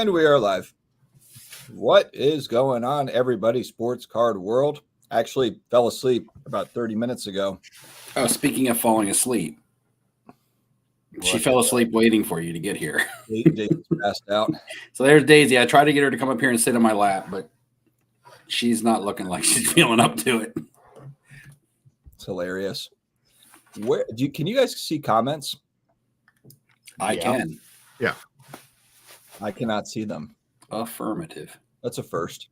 And we are live. What is going on, everybody? Sports card world. Actually fell asleep about 30 minutes ago. Oh, speaking of falling asleep, she fell asleep waiting for you to get here. Daisy's passed out. So there's Daisy. I tried to get her to come up here and sit on my lap, but she's not looking like she's feeling up to it. It's hilarious. Can you guys see comments? I can. Yeah. I cannot see them. Affirmative. That's a first.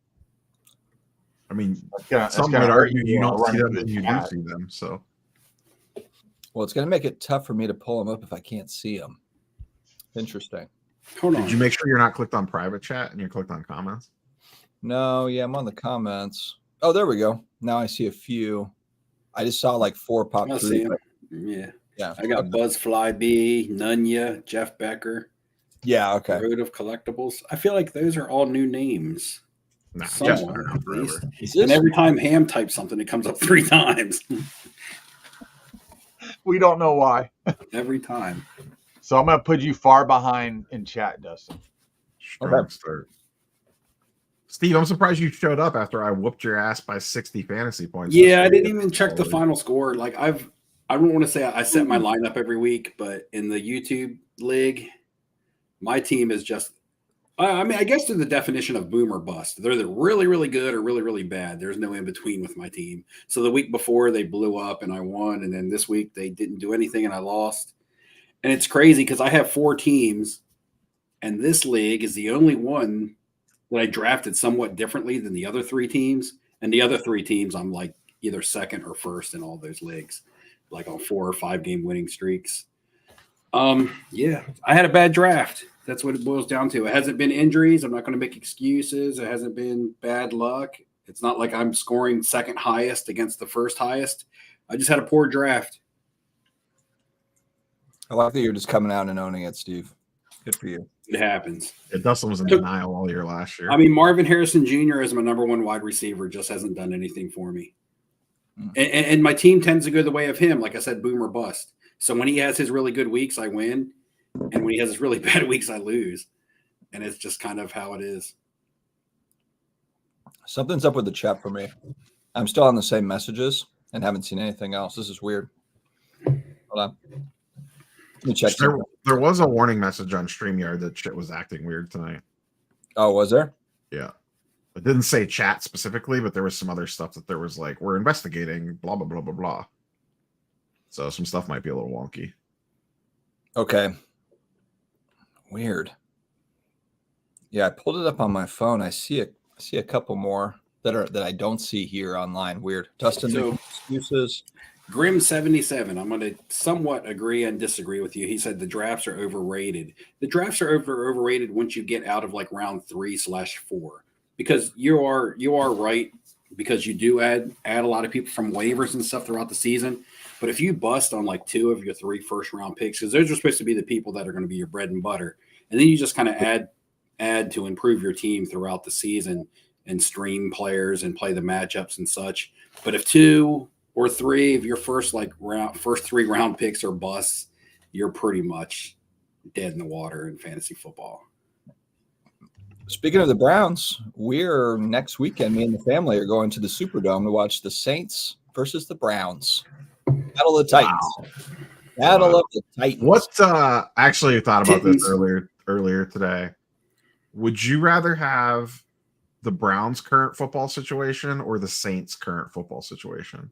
I mean, That's some gonna would hurt argue you don't see running them through and the you do chat. see them. So Well, it's going to make it tough for me to pull them up if I can't see them. Interesting. Hold on. did you make sure you're not clicked on private chat and you're clicked on comments? No, yeah, I'm on the comments. Oh, there we go. Now I see a few. I just saw like 4 pop I through. see him. Yeah. I got Okay. Buzzfly B, Nunya, Jeff Becker, Yeah, okay. Road of Collectibles. I feel like those are all new names. Nah, Someone, Jeff's been around at least. forever. Is And this every time Ham types something, it comes up 3 times. We don't know why. Every time. So I'm going to put you far behind in chat, Dustin. Strong Okay. start. Steve, I'm surprised you showed up after I whooped your ass by 60 fantasy points. Yeah, I yesterday. didn't even check the final score. Like I don't want to say I set my lineup every week, but in the YouTube league, my team is just I mean, I guess they're the definition of boom or bust. They're either really, really good or really, really bad. There's no in between with my team. So the week before they blew up and I won, and then this week they didn't do anything and I lost. And it's crazy because I have 4 teams, and this league is the only one that I drafted somewhat differently than the other 3 teams. And the other 3 teams, I'm like either second or first in all those leagues, like on 4 or 5 game winning streaks. Yeah, I had a bad draft. That's what it boils down to. It hasn't been injuries. I'm not going to make excuses. It hasn't been bad luck. It's not like I'm scoring second highest against the first highest. I just had a poor draft. I like that you're just coming out and owning it, Steve. Good for you. It happens. Yeah, Dustin was in denial all year last year. I mean, Marvin Harrison Jr. as my number 1 wide receiver just hasn't done anything for me. And my team tends to go the way of him. Like I said, boom or bust. So when he has his really good weeks, I win. And when he has his really bad weeks, I lose. And it's just kind of how it is. Something's up with the chat for me. I'm still on the same messages and haven't seen anything else. This is weird. Hold on. Let me check. there was a warning message on StreamYard that shit was acting weird tonight. Oh, was there? Yeah. It didn't say chat specifically, but there was some other stuff that there was like, we're investigating, blah, blah, blah, blah, blah. So some stuff might be a little wonky. Okay. Weird. Yeah, I pulled it up on my phone. I see a couple more that I don't see here online. Weird. Dustin, So- excuses. Grim77, I'm going to somewhat agree and disagree with you. He said the drafts are overrated. The drafts are overrated once you get out of like round 3/4, because you are right, because you do add a lot of people from waivers and stuff throughout the season. But if you bust on like 2 of your 3 first round picks, because those are supposed to be the people that are going to be your bread and butter, and then you just kind of add to improve your team throughout the season and stream players and play the matchups and such. But if 2 or 3 of your first 3 round picks are busts, you're pretty much dead in the water in fantasy football. Speaking of the Browns, we're next weekend. Me and the family are going to the Superdome to watch the Saints versus the Browns. Battle of the Titans. Battle of the Titans. What actually thought about this Kittens. earlier today. Would you rather have the Browns' current football situation or the Saints' current football situation?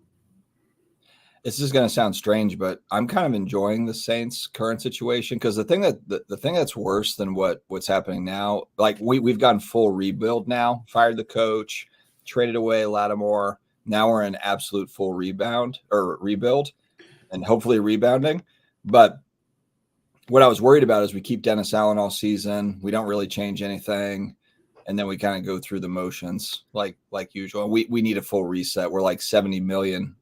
This is going to sound strange, but I'm kind of enjoying the Saints' current situation, because the thing that's worse than what's happening now, like we've gotten full rebuild now, fired the coach, traded away Lattimore. Now we're in absolute full rebuild, and hopefully rebounding. But what I was worried about is we keep Dennis Allen all season. We don't really change anything. And then we kind of go through the motions like usual. We need a full reset. We're like 70 million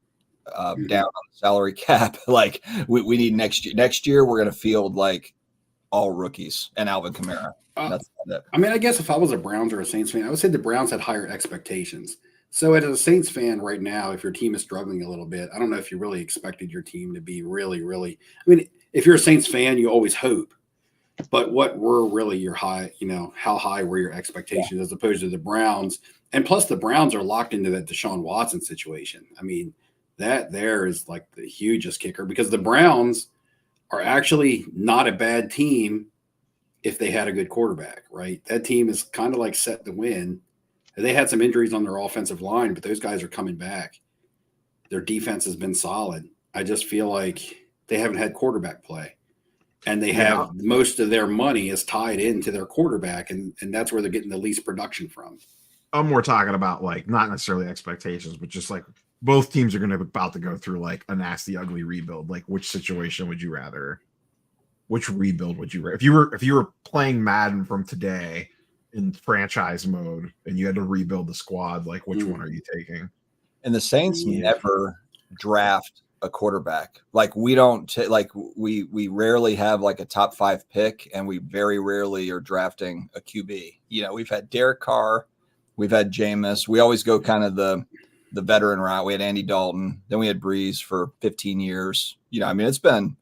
down on the salary cap. Like we need next year. Next year we're going to field like all rookies and Alvin Kamara. That's it. I mean, I guess if I was a Browns or a Saints fan, I would say the Browns had higher expectations. So as a Saints fan right now, if your team is struggling a little bit, I don't know if you really expected your team to be really, really – I mean, if you're a Saints fan, you always hope. But what were really your high, how high were your expectations as opposed to the Browns? And plus, the Browns are locked into that Deshaun Watson situation. I mean, that there is like the hugest kicker because the Browns are actually not a bad team if they had a good quarterback, right? That team is kind of like set to win. They had some injuries on their offensive line, but those guys are coming back. Their defense has been solid. I just feel like they haven't had quarterback play. And they have most of their money is tied into their quarterback, and that's where they're getting the least production from. I'm more talking about like not necessarily expectations, but just like both teams are going to about to go through like a nasty, ugly rebuild. Like, which situation would you rather? Which rebuild would you rather? If you were playing Madden from today in franchise mode and you had to rebuild the squad, like which one are you taking? And the Saints never draft a quarterback. Like we don't we rarely have like a top 5 pick, and we very rarely are drafting a QB. We've had Derek Carr, we've had Jameis. We always go kind of the veteran route. We had Andy Dalton, then we had Breeze for 15 years. It's been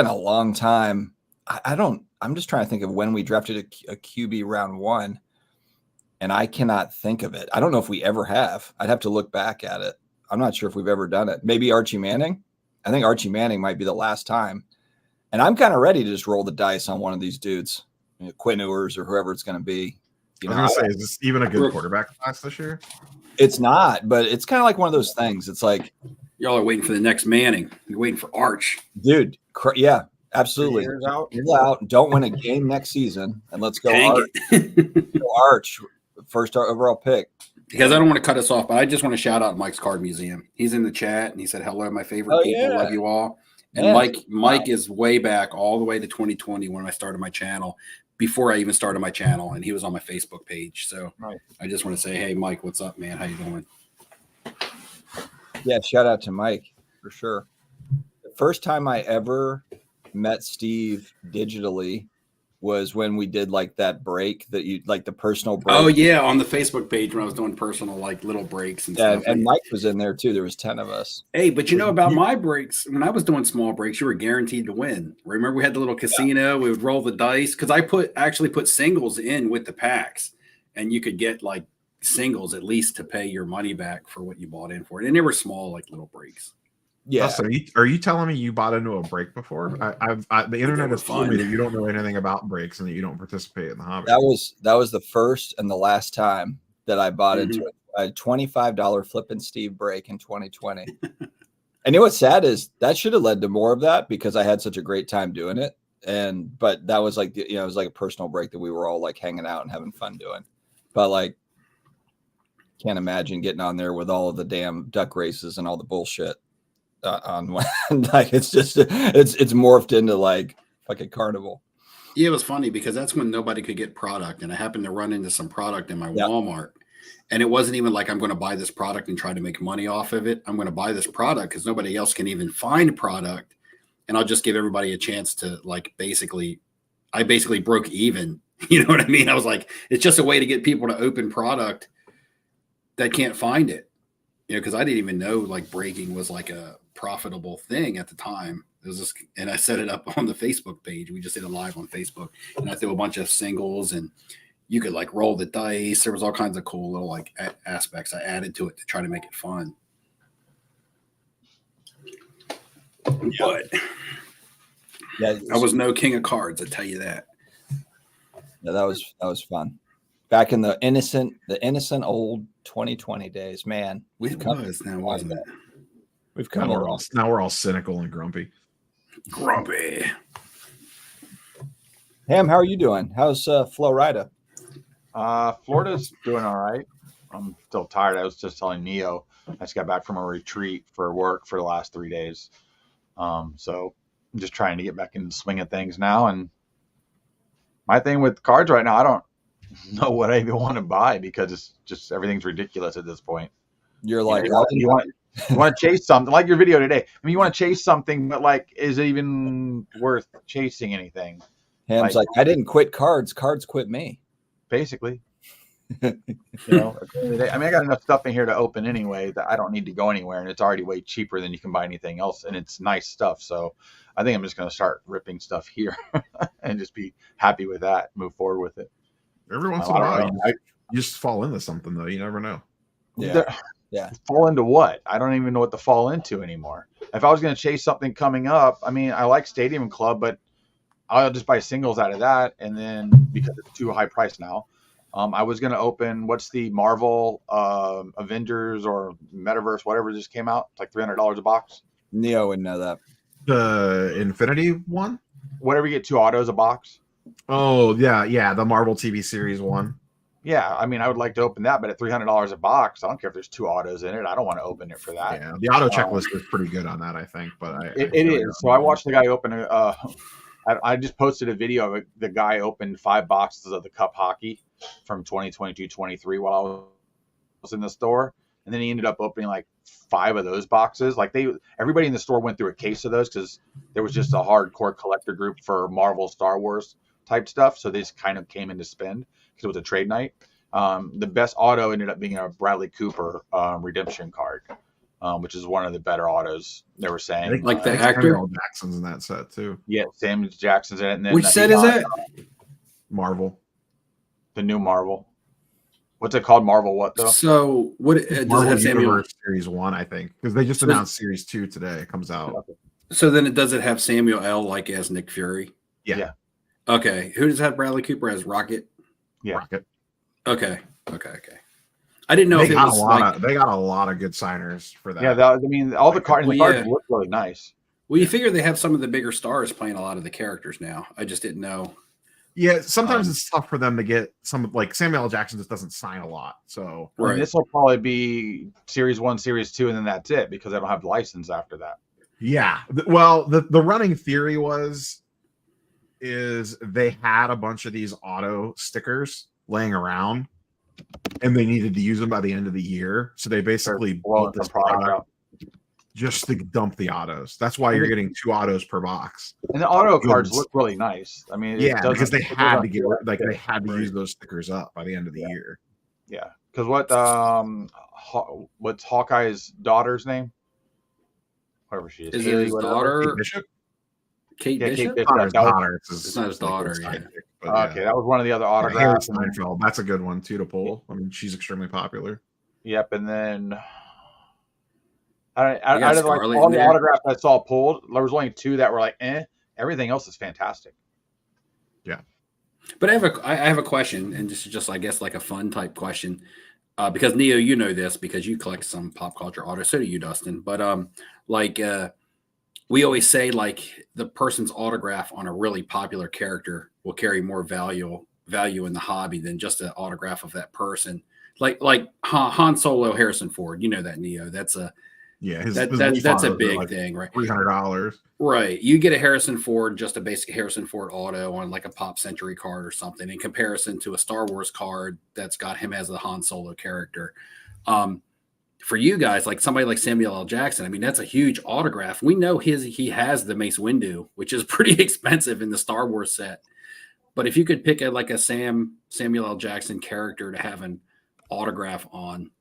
a long time. I'm just trying to think of when we drafted a QB round 1, and I cannot think of it. I don't know if we ever have. I'd have to look back at it. I'm not sure if we've ever done it. Maybe Archie Manning. I think Archie Manning might be the last time. And I'm kind of ready to just roll the dice on one of these dudes, Quinn Ewers or whoever it's going to be. I was going to say, is this even a good quarterback class this year? It's not, but it's kind of like one of those things. It's like y'all are waiting for the next Manning. You're waiting for Arch, dude. Yeah, absolutely. You're out. Don't win a game next season, and let's go Arch, first overall pick. Because I don't want to cut us off, but I just want to shout out Mike's Card Museum. He's in the chat, and he said, hello, my favorite people. Yeah. Love you all. And Mike is way back all the way to 2020 when I started my channel, before I even started my channel, and he was on my Facebook page. So I just want to say, hey, Mike, what's up, man? How you doing? Yeah, shout out to Mike for sure. The first time I ever met Steve digitally was when we did like that break that you like the personal break. Oh yeah, on the Facebook page when I was doing personal like little breaks and stuff. And Mike was in there too. There was 10 of us. Hey, but you know about my breaks, when I was doing small breaks, you were guaranteed to win. Remember we had the little casino, we would roll the dice because I actually put singles in with the packs, and you could get like singles at least to pay your money back for what you bought in for it. And they were small, like little breaks. Yeah. So are you telling me you bought into a break before? The internet has told me that you don't know anything about breaks and that you don't participate in the hobby. That was the first and the last time that I bought into a $25 Flippin' Steve break in 2020. And you know what's sad is that should have led to more of that because I had such a great time doing it. But that was like, it was like a personal break that we were all like hanging out and having fun doing. But like, can't imagine getting on there with all of the damn duck races and all the bullshit. On like it's morphed into like fucking carnival. Yeah, it was funny because that's when nobody could get product, and I happened to run into some product in my Walmart, and it wasn't even like I'm going to buy this product and try to make money off of it. I'm going to buy this product because nobody else can even find product, and I'll just give everybody a chance to like I basically broke even. You know what I mean? I was like, it's just a way to get people to open product that can't find it. Because I didn't even know like breaking was like a profitable thing at the time. It was just, and I set it up on the Facebook page. We just did it live on Facebook, and I threw a bunch of singles, and you could like roll the dice. There was all kinds of cool little like aspects I added to it to try to make it fun. But I was no king of cards. I tell you that. Yeah, that was fun. Back in the innocent old 2020 days, man. We've come now, wasn't it? We've come. Now we're all cynical and grumpy. Grumpy. Ham, how are you doing? How's Florida? Florida's doing all right. I'm still tired. I was just telling Neo, I just got back from a retreat for work for the last 3 days. So I'm just trying to get back in the swing of things now. And my thing with cards right now, I don't know what I even want to buy because it's just everything's ridiculous at this point. You're like, you want to chase something like your video today. I mean, you want to chase something, but like, is it even worth chasing anything? Ham's like I didn't quit cards. Cards quit me. Basically. At the end of the day, I mean, I got enough stuff in here to open anyway that I don't need to go anywhere, and it's already way cheaper than you can buy anything else, and it's nice stuff. So I think I'm just going to start ripping stuff here and just be happy with that. Move forward with it. Every once I in a don't while, know. you just fall into something though. You never know. Yeah. Fall into what? I don't even know what to fall into anymore. If I was going to chase something coming up, I mean, I like Stadium Club, but I'll just buy singles out of that, and then because it's too high price now, I was going to open what's the Marvel Avengers or Metaverse, whatever just came out. It's like $300 a box. Neo would know that. The Infinity one? Whatever, you get 2 autos a box. Oh yeah, the Marvel TV series one. Yeah, I mean, I would like to open that, but at $300 a box, I don't care if there's 2 autos in it. I don't want to open it for that. Yeah, the auto checklist is pretty good on that, I think. But It is. So I watched the guy open I just posted a video of the guy opened 5 boxes of the Cup Hockey from 2022-23 while I was in the store, and then he ended up opening like 5 of those boxes. Like everybody in the store went through a case of those because there was just a hardcore collector group for Marvel, Star Wars type stuff. So they just kind of came in to spend because it was a trade night. The best auto ended up being a Bradley Cooper redemption card, which is one of the better autos. They were saying, I think, Like the I think actor? Samuel Jackson's in that set too. yeah, Samuel Jackson's in it. And then Which set is that? Marvel. The new Marvel. What's it called? Marvel what though? So what does it Marvel have Samuel? Universe Series 1, I think, because they just So- announced Series 2 today. It comes out. So then does it have Samuel L. like as Nick Fury? Yeah. Okay. Who does have Bradley Cooper as Rocket? Yeah. Rocket. Okay. I didn't know They if it got was a lot like. of they got a lot of good signers for that. Yeah, I mean, all the cards, Well, the cards yeah. look really nice. Well, you figure they have some of the bigger stars playing a lot of the characters now. I just didn't know. Yeah, sometimes Um, it's tough for them to get some, like Samuel L. Jackson just doesn't sign a lot. So I mean, Right. this will probably be Series 1, Series 2, and then that's it because I don't have the license after that. yeah. Well, the running theory is they had a bunch of these auto stickers laying around and they needed to use them by the end of the year. So they basically Blowing built this some product product out. just to dump the autos. That's why you're getting 2 autos per box. And the auto Goods. cards look really nice. I mean, Yeah, because they had to get Right. they had to use those stickers up by the end of the year. Yeah, because what's Hawkeye's daughter's name? Whatever she is. Is it Haley, his whatever. daughter? Kate Bishop? Kate Yeah, Kate Bishop? Bishop. Not his That was- daughter. It's not his daughter, yeah. sidekick, but yeah. Okay, that was one of the other Haley autographs. Steinfeld. That's a good one too to pull. I mean, she's extremely popular. Yep, and then got out of like Scarlett all in the there? autographs I saw pulled, there was only 2 that were like, eh. Everything else is fantastic. But I have a question, and this is just I guess like a fun type question, because Neo, you know this because you collect some pop culture autos. So do you, Dustin. But we always say like the person's autograph on a really popular character will carry more value in the hobby than just an autograph of that person. Like Han Solo, Harrison Ford. You know that, Neo. That's a Yeah, that's a big thing, right? $300. Right. You get a Harrison Ford, just a basic Harrison Ford auto on like a Pop Century card or something in comparison to a Star Wars card that's got him as the Han Solo character. For you guys, like somebody like Samuel L. Jackson, I mean, that's a huge autograph. We know he has the Mace Windu, which is pretty expensive in the Star Wars set. But if you could pick a Samuel L. Jackson character to have an autograph on,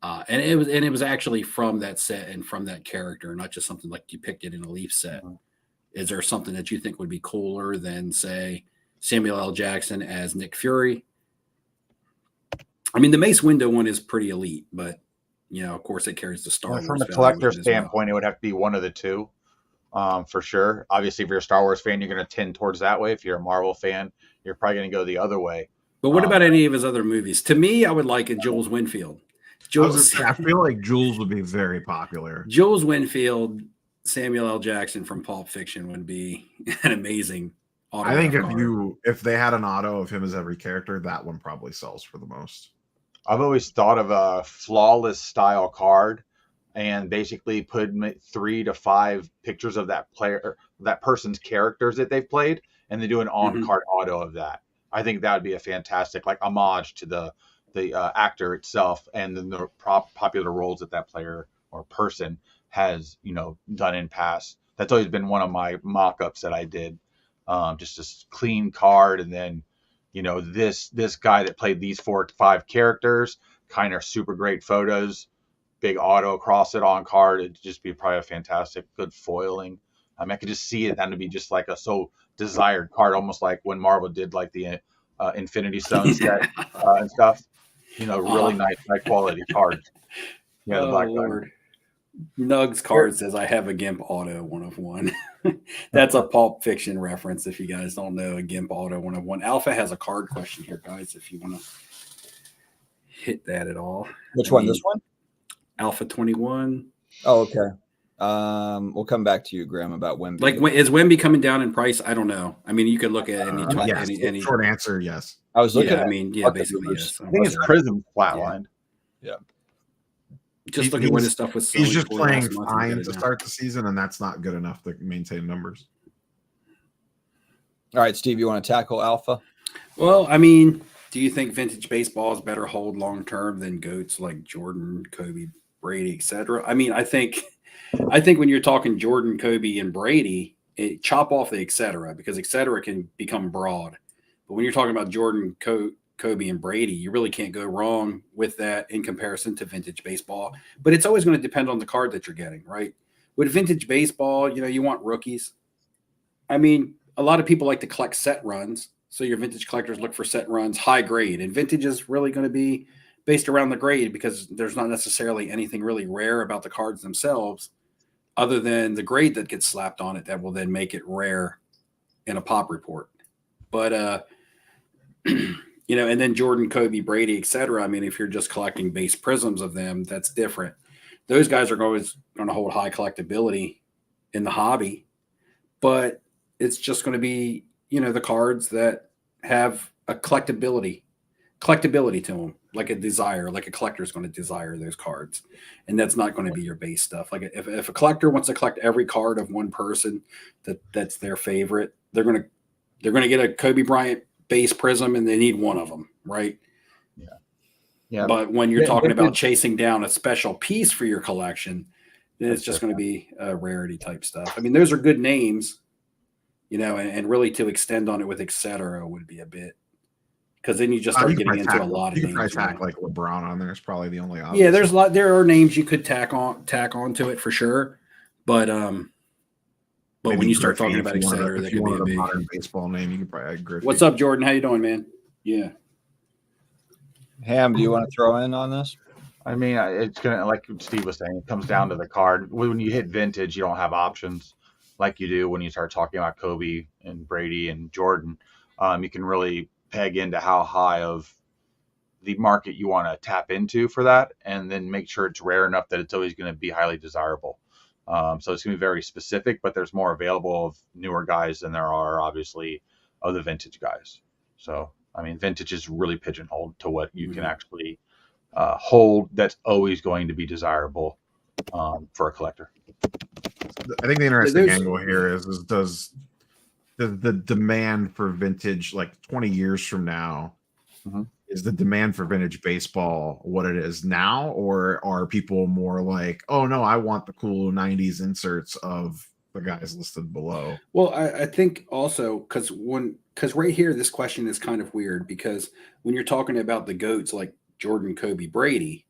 and it was actually from that set and from that character, not just something like you picked it in a Leaf set. Mhm. Is there something that you think would be cooler than, say, Samuel L. Jackson as Nick Fury? I mean, the Mace Windu one is pretty elite, but of course, it carries the Star Wars. From a value collector with it as well. standpoint, it would have to be one of the 2, for sure. Obviously, if you're a Star Wars fan, you're going to tend towards that way. If you're a Marvel fan, you're probably going to go the other way. But what about any of his other movies? To me, I would like a Jules Winfield. I feel like Jules would be very popular. Jules Winfield, Samuel L. Jackson from Pulp Fiction would be an amazing autograph I think card. if they had an auto of him as every character, that one probably sells for the most. I've always thought of a flawless style card and basically put 3 to 5 pictures of that player, that person's characters that they've played, and they do an on-card auto of that. I think that would be a fantastic like homage to the actor itself and then the popular roles that player or person has done in past. That's always been one of my mock-ups that I did. Just a clean card and then this guy that played these 4 to 5 characters, kind of super great photos, big auto across it on card. It'd just be probably a fantastic, good foiling. I could just see it. That would be just like a so desired card, almost like when Marvel did like the Infinity Stone set and stuff. Really nice, high quality cards. Yeah, the Black Lord. Nugs card says I have a GIMP auto 1 of 1. That's a Pulp Fiction reference. If you guys don't know, a GIMP auto 1 of 1. Alpha has a card question here, guys. If you want to hit that at all. Which one? This one? Alpha 21. Oh, okay. We'll come back to you, Graham, about Wemby. Like, is Wemby coming down in price? I don't know. I mean, you could look at any short answer, yes. I was looking. Basically, yes. I think his Prism flatlined. Yeah. Just look at where this stuff was. He's just playing fine to start the season, and that's not good enough to maintain numbers. All right, Steve, you want to tackle Alpha? Well, I mean, do you think vintage baseball is better hold long term than GOATs like Jordan, Kobe, Brady, etc.? I mean, I think when you're talking Jordan, Kobe, and Brady, chop off the etc. because etc. can become broad. But when you're talking about Jordan, Kobe, and Brady, you really can't go wrong with that in comparison to vintage baseball. But it's always going to depend on the card that you're getting, right? With vintage baseball, you want rookies. I mean, a lot of people like to collect set runs. So your vintage collectors look for set runs, high grade. And vintage is really going to be based around the grade because there's not necessarily anything really rare about the cards themselves other than the grade that gets slapped on it that will then make it rare in a pop report. But, and then Jordan, Kobe, Brady, etc. I mean, if you're just collecting base prisms of them, that's different. Those guys are always going to hold high collectability in the hobby, but it's just going to be, the cards that have a collectability to them, like a desire, like a collector is going to desire those cards. And that's not going to be your base stuff. Like if a collector wants to collect every card of one person that's their favorite, they're going to get a Kobe Bryant base prism and they need one of them, right? Yeah. But when you're talking about chasing down a special piece for your collection, then it's just going to be a rarity type stuff. I mean, those are good names, and really to extend on it with etc. would be a bit, because then you just start getting into a lot of names. You can tack like LeBron on there. It's probably the only option. Yeah, there are names you could tack onto it for sure, but when you start talking about etc., that could be a big modern baseball name. You could probably add Griffey. What's up, Jordan? How you doing, man? Yeah. Ham, do you want to throw in on this? I mean, it's gonna, like Steve was saying, it comes down to the card. When you hit vintage, you don't have options like you do when you start talking about Kobe and Brady and Jordan. You can really peg into how high of the market you want to tap into for that, and then make sure it's rare enough that it's always going to be highly desirable. So it's going to be very specific, but there's more available of newer guys than there are obviously of the vintage guys. So, I mean, vintage is really pigeonholed to what you can actually hold that's always going to be desirable for a collector. I think the interesting angle here is does the demand for vintage, like 20 years from now, is the demand for vintage baseball what it is now, or are people more like, oh no, I want the cool 90s inserts of the guys listed below? Well, I think also because right here, this question is kind of weird, because when you're talking about the GOATs like Jordan, Kobe, Brady,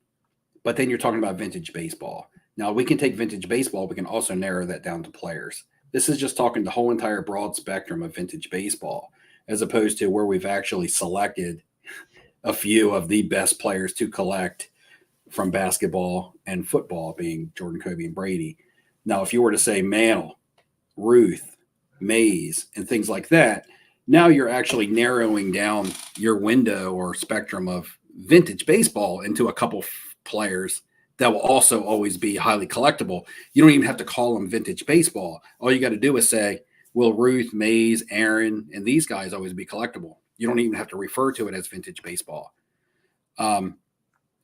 but then you're talking about vintage baseball. Now we can take vintage baseball. We can also narrow that down to players. This is just talking the whole entire broad spectrum of vintage baseball, as opposed to where we've actually selected a few of the best players to collect from basketball and football, being Jordan, Kobe, and Brady. Now, if you were to say Mantle, Ruth, Mays, and things like that, now you're actually narrowing down your window or spectrum of vintage baseball into a couple players that will also always be highly collectible. You don't even have to call them vintage baseball. All you got to do is say, will Ruth, Mays, Aaron, and these guys always be collectible? You don't even have to refer to it as vintage baseball. And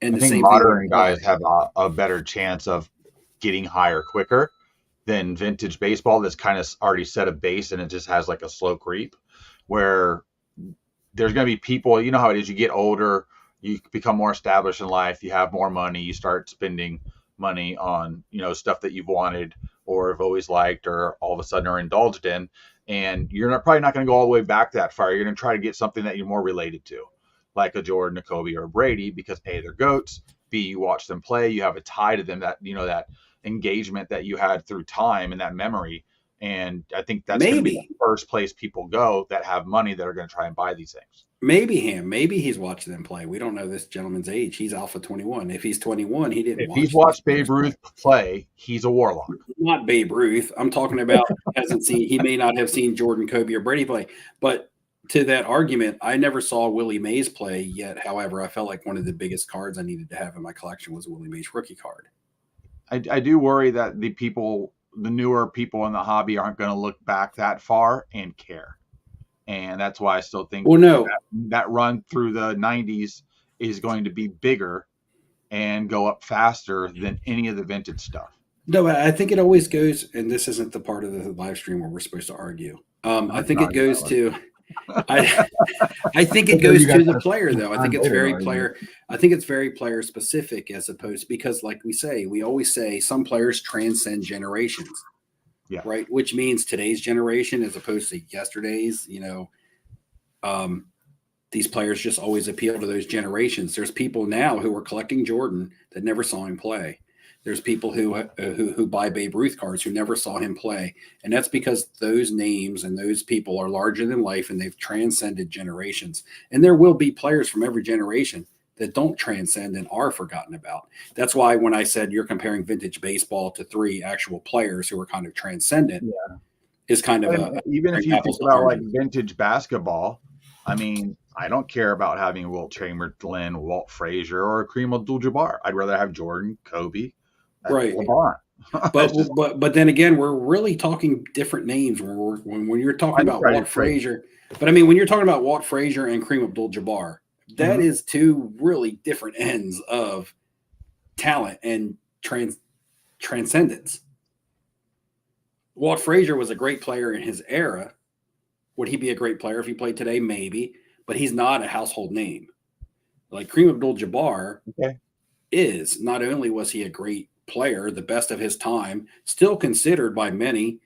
I think modern guys have a better chance of getting higher quicker than vintage baseball that's kind of already set a base and it just has like a slow creep, where there's going to be people, you know how it is, you get older, you become more established in life, you have more money, you start spending money on, stuff that you've wanted or have always liked or all of a sudden are indulged in. And you're probably not going to go all the way back that far. You're going to try to get something that you're more related to, like a Jordan, a Kobe, or a Brady, because A, they're GOATs. B, you watch them play. You have a tie to them, that, that engagement that you had through time and that memory. And I think that's going to be the first place people go that have money that are going to try and buy these things. Maybe he's watching them play. We don't know this gentleman's age. He's Alpha 21. If he's 21, he didn't. If he's watched Babe Ruth play, he's a warlock. Not Babe Ruth. I'm talking about he may not have seen Jordan, Kobe, or Brady play. But to that argument, I never saw Willie Mays play yet. However, I felt like one of the biggest cards I needed to have in my collection was a Willie Mays rookie card. I do worry that the newer people in the hobby aren't going to look back that far and care. And that's why I still think that run through the 90s is going to be bigger and go up faster than any of the vintage stuff. No, I think it always goes, and this isn't the part of the live stream where we're supposed to argue. I think it goes to I think it goes to the player, though. I think it's very player. I think it's very player specific, as opposed, because like we always say, some players transcend generations. Yeah. Right. Which means today's generation as opposed to yesterday's, these players just always appeal to those generations. There's people now who are collecting Jordan that never saw him play. There's people who buy Babe Ruth cards who never saw him play. And that's because those names and those people are larger than life and they've transcended generations. And there will be players from every generation that don't transcend and are forgotten about. That's why when I said you're comparing vintage baseball to 3 actual players who are kind of transcendent, is kind of even if you think about like vintage basketball, I mean, I don't care about having Wilt Chamberlain, Walt Frazier, or Kareem Abdul-Jabbar. I'd rather have Jordan, Kobe, right, LeBron. but then again, we're really talking different names when you're talking about Walt Frazier. But I mean, when you're talking about Walt Frazier and Kareem Abdul-Jabbar, that is 2 really different ends of talent and transcendence. Walt Frazier was a great player in his era. Would he be a great player if he played today? Maybe, but he's not a household name. Like Kareem Abdul-Jabbar is. Not only was he a great player, the best of his time, still considered by many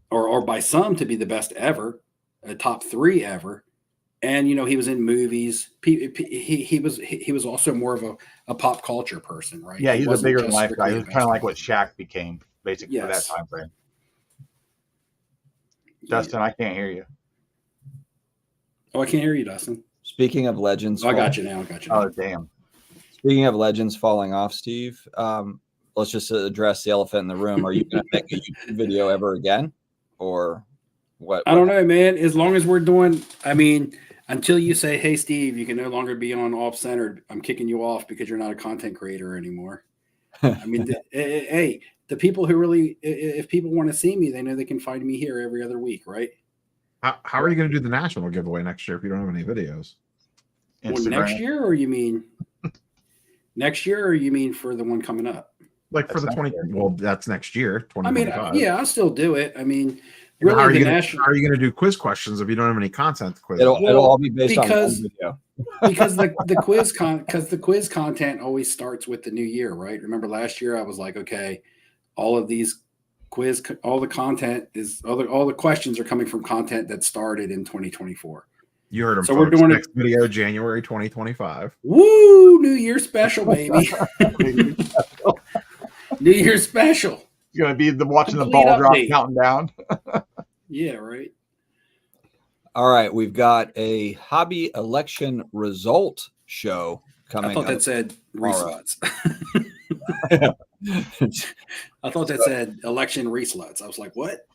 or by some to be the best ever, a top 3 ever. And, he was in movies. He was also more of a pop culture person, right? Yeah, he's a bigger than life guy. He was kind of like what Shaq became, basically, for that time frame. Dustin, I can't hear you. Oh, I can't hear you, Dustin. Speaking of legends. I got you now. Oh, damn. Speaking of legends falling off, Steve, let's just address the elephant in the room. Are you going to make a YouTube video ever again? Or what? I don't know, man. As long as we're doing, until you say, hey, Steve, you can no longer be on Off-Centered, I'm kicking you off because you're not a content creator anymore. The people who really, if people want to see me, they know they can find me here every other week, right? How are you going to do the national giveaway next year if you don't have any videos? Well, next year, or you mean next year, or you mean for the one coming up? Like for the 20, well, that's next year, 2025. I'll still do it. Really, how are you going to do quiz questions if you don't have any content to quiz? It'll all be based on one video. Because the quiz content always starts with the new year, right? Remember last year I was like, okay, all of these all the content is all the questions are coming from content that started in 2024. You heard him. So folks. we're doing next video, January 2025. Woo! New Year special, baby. New Year special. You're gonna be watching the ball drop counting down. Yeah, right. All right, we've got a hobby election result show coming. I thought that said resluts. I thought that said election resluts. I was like, what?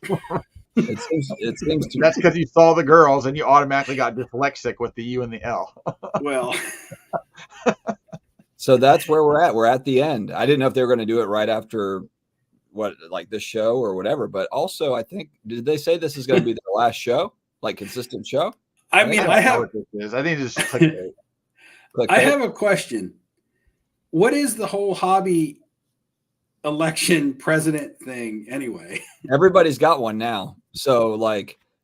It seems to. That's because you saw the girls and you automatically got dyslexic with the U and the L. Well, so that's where we're at. We're at the end. I didn't know if they were going to do it right after this show or whatever. But also, I think, did they say this is going to be their last show, like consistent show? I think it's just clickbait. I have a question. What is the whole hobby election president thing anyway? Everybody's got one now. So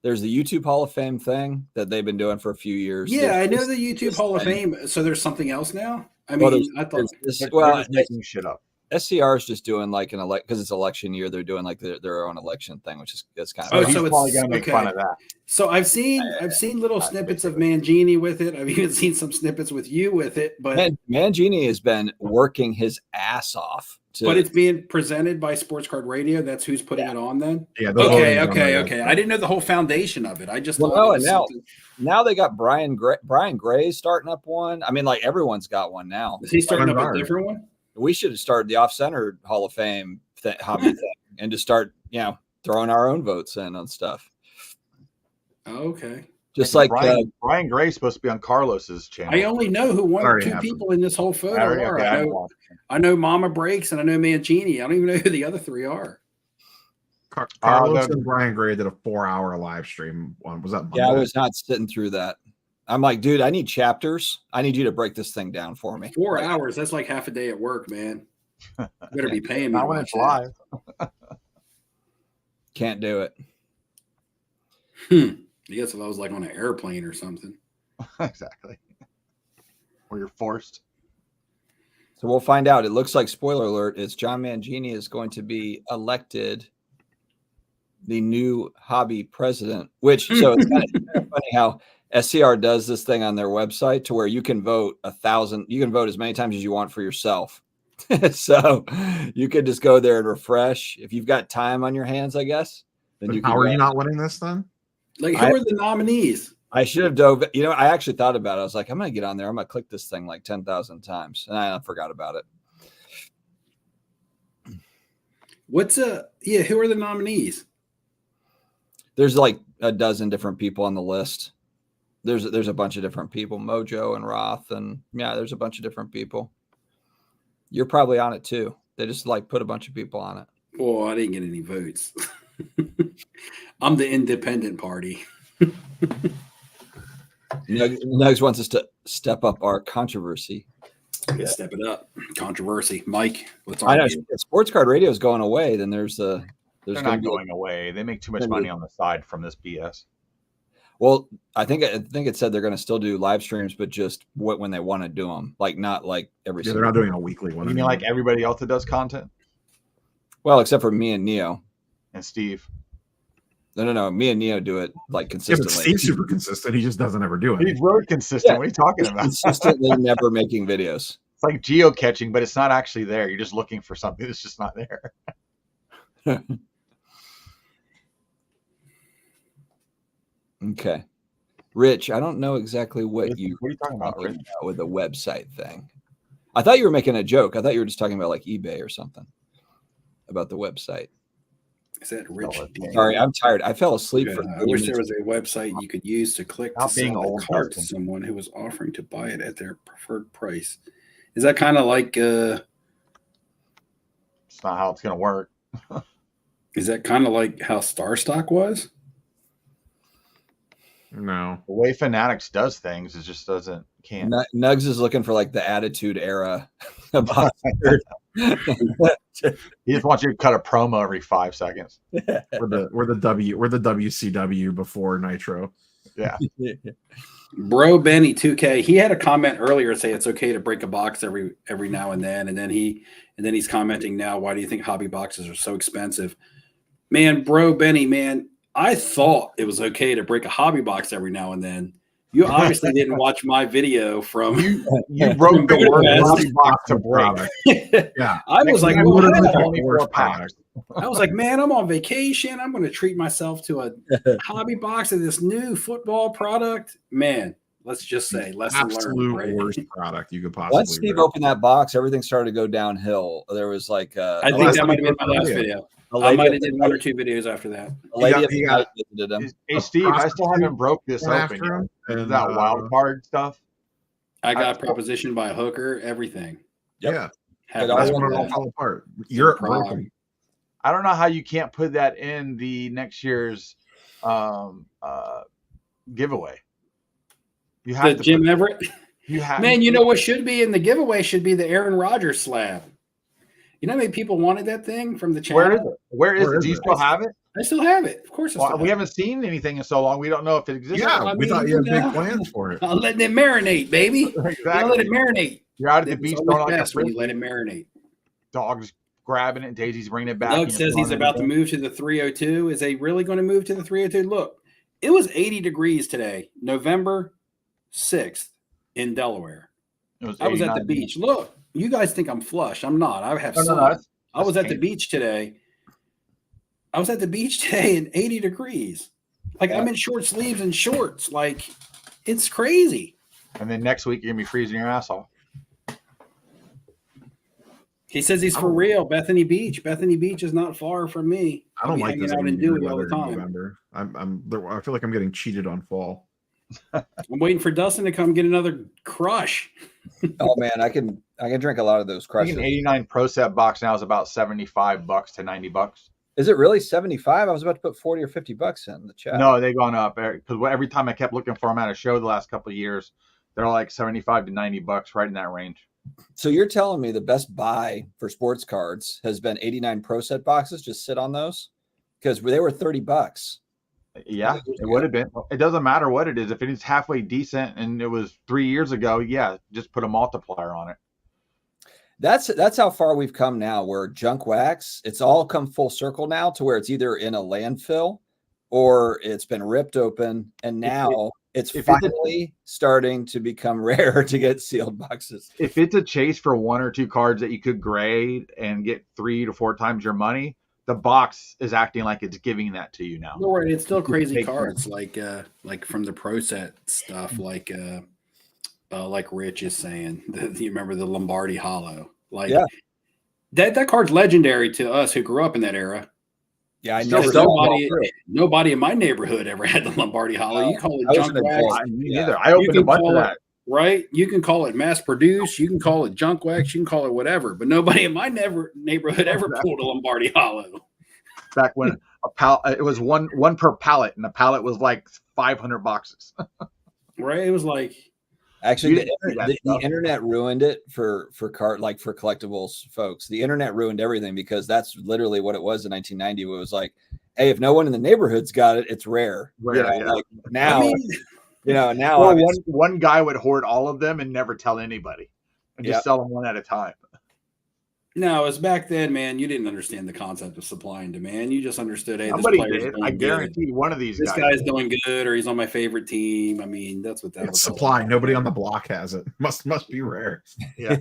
there's the YouTube Hall of Fame thing that they've been doing for a few years. Yeah, I know the YouTube Hall of Fame. So there's something else now? I thought they're making shit up. SCR is just doing like because it's election year. They're doing like their own election thing, which is kind Oh, of. so he's it's- probably gonna make fun of that. So I've seen little snippets of Mangini with it. I've even seen some snippets with you with it, but Mangini has been working his ass off. it's being presented by Sports Card Radio. That's who's putting it on then. Yeah. Okay. I didn't know the whole foundation of it. I just thought it was something. Now they got Brian Gray starting up one. I mean, like everyone's got one now. Is he starting up a Bernard. different one? We should have started the off-center Hall of Fame hobby thing and just start, throwing our own votes in on stuff. Okay. Just like Brian Gray's supposed to be on Carlos's channel. I only know who one or Already two happened. people in this whole photo Already- are. okay, I I'm know, watching. I know Mama Breaks and I know Mangini. I don't even know who the other three are. Carlos and Brian Gray did a 4-hour live stream. Was that Monday? I was not sitting through that. I'm like, dude, I need chapters. I need you to break this thing down for me. 4 hours. That's like half a day at work, man. You better be paying me. Not to when watch it's that. live. Can't do it. I guess if I was like on an airplane or something. Exactly. Or you're forced. So we'll find out. It looks like, spoiler alert, is John Mangini is going to be elected the new hobby president, which so it's kind of funny how SCR does this thing on their website to where you can vote 1,000. You can vote as many times as you want for yourself. So you could just go there and refresh if you've got time on your hands, I guess. Then you can How are go. you not winning this then? Like, who are the nominees? I should have dove. I actually thought about it. I was like, I'm going to get on there. I'm going to click this thing like 10,000 times. And I forgot about it. Who are the nominees? There's like a dozen different people on the list. There's a bunch of different people, Mojo and Roth. And there's a bunch of different people. You're probably on it too. They just like put a bunch of people on it. Well, I didn't get any votes. I'm the independent party. Nugs wants us to step up our controversy. Yeah. Step it up. Controversy. Mike, what's I know on? if Sports Card Radio is going away, then there's They're gonna not be going away. They make too much money on the side from this BS. Well, I think it said they're going to still do live streams, but just when they want to do them, like not like every. Yeah, single they're not doing a weekly one. You mean like everybody else that does content? Well, except for me and Neo. And Steve. No. Me and Neo do it like Yeah, but consistently. Steve's super consistent. He just doesn't ever do it. He's really consistent. Yeah. What are you talking about? Consistently never making videos. It's like geocaching, but it's not actually there. You're just looking for something that's just not there. Okay. Rich, I don't know exactly what What are you talking about, Rich? with the website thing. I thought you were making a joke. I thought you were just talking about like eBay or something about the website. Is that Rich? Sorry, I'm tired. I fell asleep for. I wish there was a website you could use to click to Not being sell a old, card to Dustin. someone who was offering to buy it at their preferred price. Is that kind of like? It's not how it's going to work. Is that kind of like how Star Stock was? No. The way Fanatics does things, it just can't. Nugs is looking for like the Attitude Era. He just wants you to cut a promo every 5 seconds. We're the WCW before Nitro. Yeah. Bro Benny 2K, he had a comment earlier say it's okay to break a box every now and then he's commenting now, why do you think hobby boxes are so expensive? Man, Bro Benny, man, I thought it was okay to break a hobby box every now and then. You obviously didn't watch my video from You broke the word Budapest. hobby box to break. Yeah. I was like, Next well, time, hell. only 4 packs. I was like, man, I'm on vacation. I'm going to treat myself to a hobby box of this new football product. Man, let's just say lesson Absolute learned. Right? worst product you could possibly. Once Steve rip. opened that box, everything started to go downhill. There was like I think that might have been my last video. I might have did 1 or 2 videos after that. A lady He at the got- night visited him. Hey, Steve, I still haven't broke this Went open after yet. him, Is and, that wild card stuff? I got propositioned by a hooker, everything. Yep. Yeah, Had all that's that. when it all fell apart. Europe broke him. I don't know how you can't put that in the next year's giveaway. You have The to Jim put, Everett. you have Man, you know what should be in the giveaway should be the Aaron Rodgers slab. You know how many people wanted that thing from the channel? where is it? Where is Where it? is Do you it? still have it? I still have it. Of course I still Well, we have haven't seen anything in so long. We don't know if it exists. Yeah, I we mean, thought you had you know. big plans for it. it. I'll let it marinate, baby. I'll let Exactly. it marinate. You're out at the It's beach always throwing like a best when you frisbee. let it marinate. Dog's grabbing it. Daisy's bringing it back. Doug and says you're he's throwing it about to again. move to the 302. Is they really going to move to the 302? Look, it was 80 degrees today, November 6th in Delaware. It was I was at the 89. beach. Look, you guys think I'm flush. I'm not. I have No, sun. that's I was at the painful. beach today. I was at the beach today in 80 degrees. Like I'm in short sleeves and shorts. Like it's crazy. And then next week, you're going to be freezing your ass off. He says he's for real. Bethany Beach. Bethany Beach is not far from me. I don't I'll be like hanging this out in weird Dewey all weather the in time. November. I feel like I'm getting cheated on fall. I'm waiting for Dustin to come get another crush. Oh man, I can drink a lot of those I crushes. think an 89 Pro Set box now is about $75 to $90. Is it really 75? I was about to put 40 or 50 bucks in the chat. No, they've gone up because every time I kept looking for them at a show the last couple of years, they're like $75 to $90, right in that range. So you're telling me the best buy for sports cards has been 89 Pro Set boxes? Just sit on those because they were $30. Yeah, it would have been. It doesn't matter what it is. If it is halfway decent and it was 3 years ago, yeah, just put a multiplier on it. That's how far we've come now, where junk wax, it's all come full circle now to where it's either in a landfill or it's been ripped open, and now it's finally starting to become rare to get sealed boxes. If it's a chase for 1 or 2 cards that you could grade and get 3 to 4 times your money, the box is acting like it's giving that to you now. No, right, it's still crazy Take cards like from the Pro Set stuff, like Rich is saying. You remember the Lombardi Hollow? Like Yeah. that card's legendary to us who grew up in that era. Yeah, I Still never nobody in my neighborhood ever had the Lombardi Hollow. You call I it was junk an wax, adult. Me Yeah. neither. I opened a bunch of call that. right? You can call it mass produced, you can call it junk wax, you can call it whatever, but nobody in my neighborhood ever pulled a Lombardi Hollow. Back when it was one per pallet, and the pallet was like 500 boxes. Right? It was like Actually, You the, didn't see that the stuff. internet ruined it for collectibles folks. The internet ruined everything because that's literally what it was in 1990. It was like, hey, if no one in the neighborhood's got it, it's rare. Rare, You know, yeah. like now, I mean, now Or obviously- one guy would hoard all of them and never tell anybody, and just Yeah. sell them one at a time. no, it's back then, man. You didn't understand the concept of supply and demand. You just understood, hey, Somebody this player's did. doing I good. guarantee one of these This guys. guy's doing good, or he's on my favorite team. I mean, that's what that It's was. all supply. about. Nobody on the block has it. Must be rare. Yeah.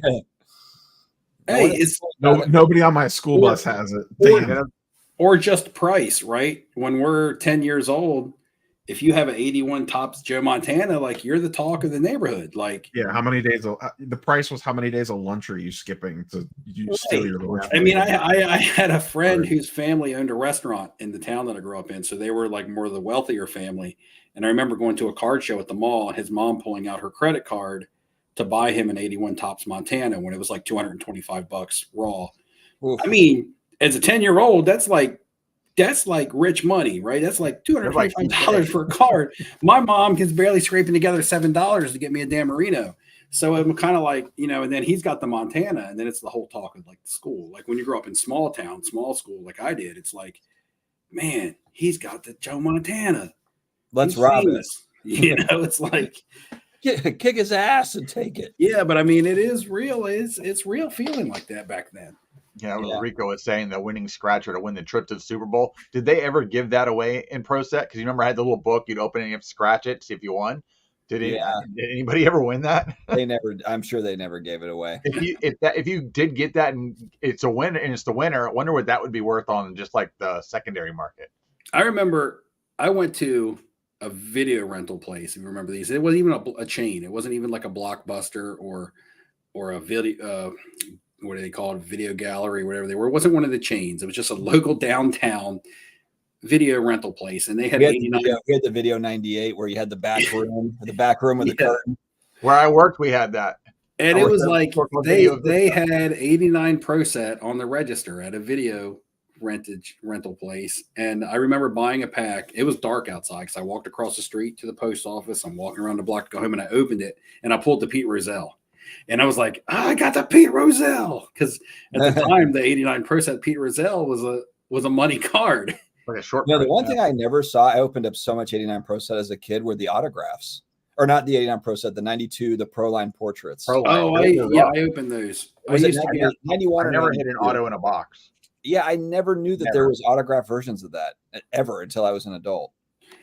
Hey, it's Nobody on my school Or- bus has it. or- Damn. or just price, right? When we're 10 years old, if you have an 81 Topps Joe Montana, like you're the talk of the neighborhood. Like, Yeah, how many days? The price was how many days of lunch are you skipping to you steal your lunch? I mean, I had a friend whose family owned a restaurant in the town that I grew up in. So they were like more of the wealthier family. And I remember going to a card show at the mall and his mom pulling out her credit card to buy him an 81 Topps Montana when it was like $225 raw. Oof. I mean, as a 10-year-old, that's like rich money, right? That's like $225 for a card. My mom is barely scraping together $7 to get me a Dan Marino. So I'm kind of like, and then he's got the Montana, and then it's the whole talk of like the school. Like when you grow up in small town, small school, like I did, it's like, man, he's got the Joe Montana. let's He's rob it. famous. It's like, Kick his ass and take it. yeah, but I mean, it is real. It's real feeling like that back then. Yeah, Yeah. Rico was saying the winning scratcher to win the trip to the Super Bowl. Did they ever give that away in Pro Set? Because you remember I had the little book, you'd open it and you have to scratch it to see if you won. Did anybody ever win that? They never. I'm sure they never gave it away. If you did get that and it's a win and it's the winner, I wonder what that would be worth on just like the secondary market. I remember I went to a video rental place. If you remember these, it wasn't even a chain. It wasn't even like a Blockbuster or a video. What do they call it? Video gallery, whatever they were. It wasn't one of the chains. It was just a local downtown video rental place, and they had We had, 89. we had the video 98 where you had the back room, with the Yeah. curtain. Where I worked, we had that. And I it wish was there was like more fun they videos of they this had 89 Pro Set on the register at a video rental place. And I remember buying a pack. It was dark outside because I walked across the street to the post office. I'm walking around the block to go home, and I opened it and I pulled the Pete Rozelle. And I was like, I got the Pete Rozelle. Because at the time, the 89 Pro Set Pete Rozelle was a money card. Like a short. No, the print. one thing I never saw, I opened up so much 89 Pro Set as a kid, were the autographs. or not the 89 Pro set, the 92, the Pro Line portraits. Pro Oh, Line. I opened those. Was I it used to get 91 I or never hit an 92? auto in a box. Yeah, I never knew that there was autographed versions of that ever until I was an adult.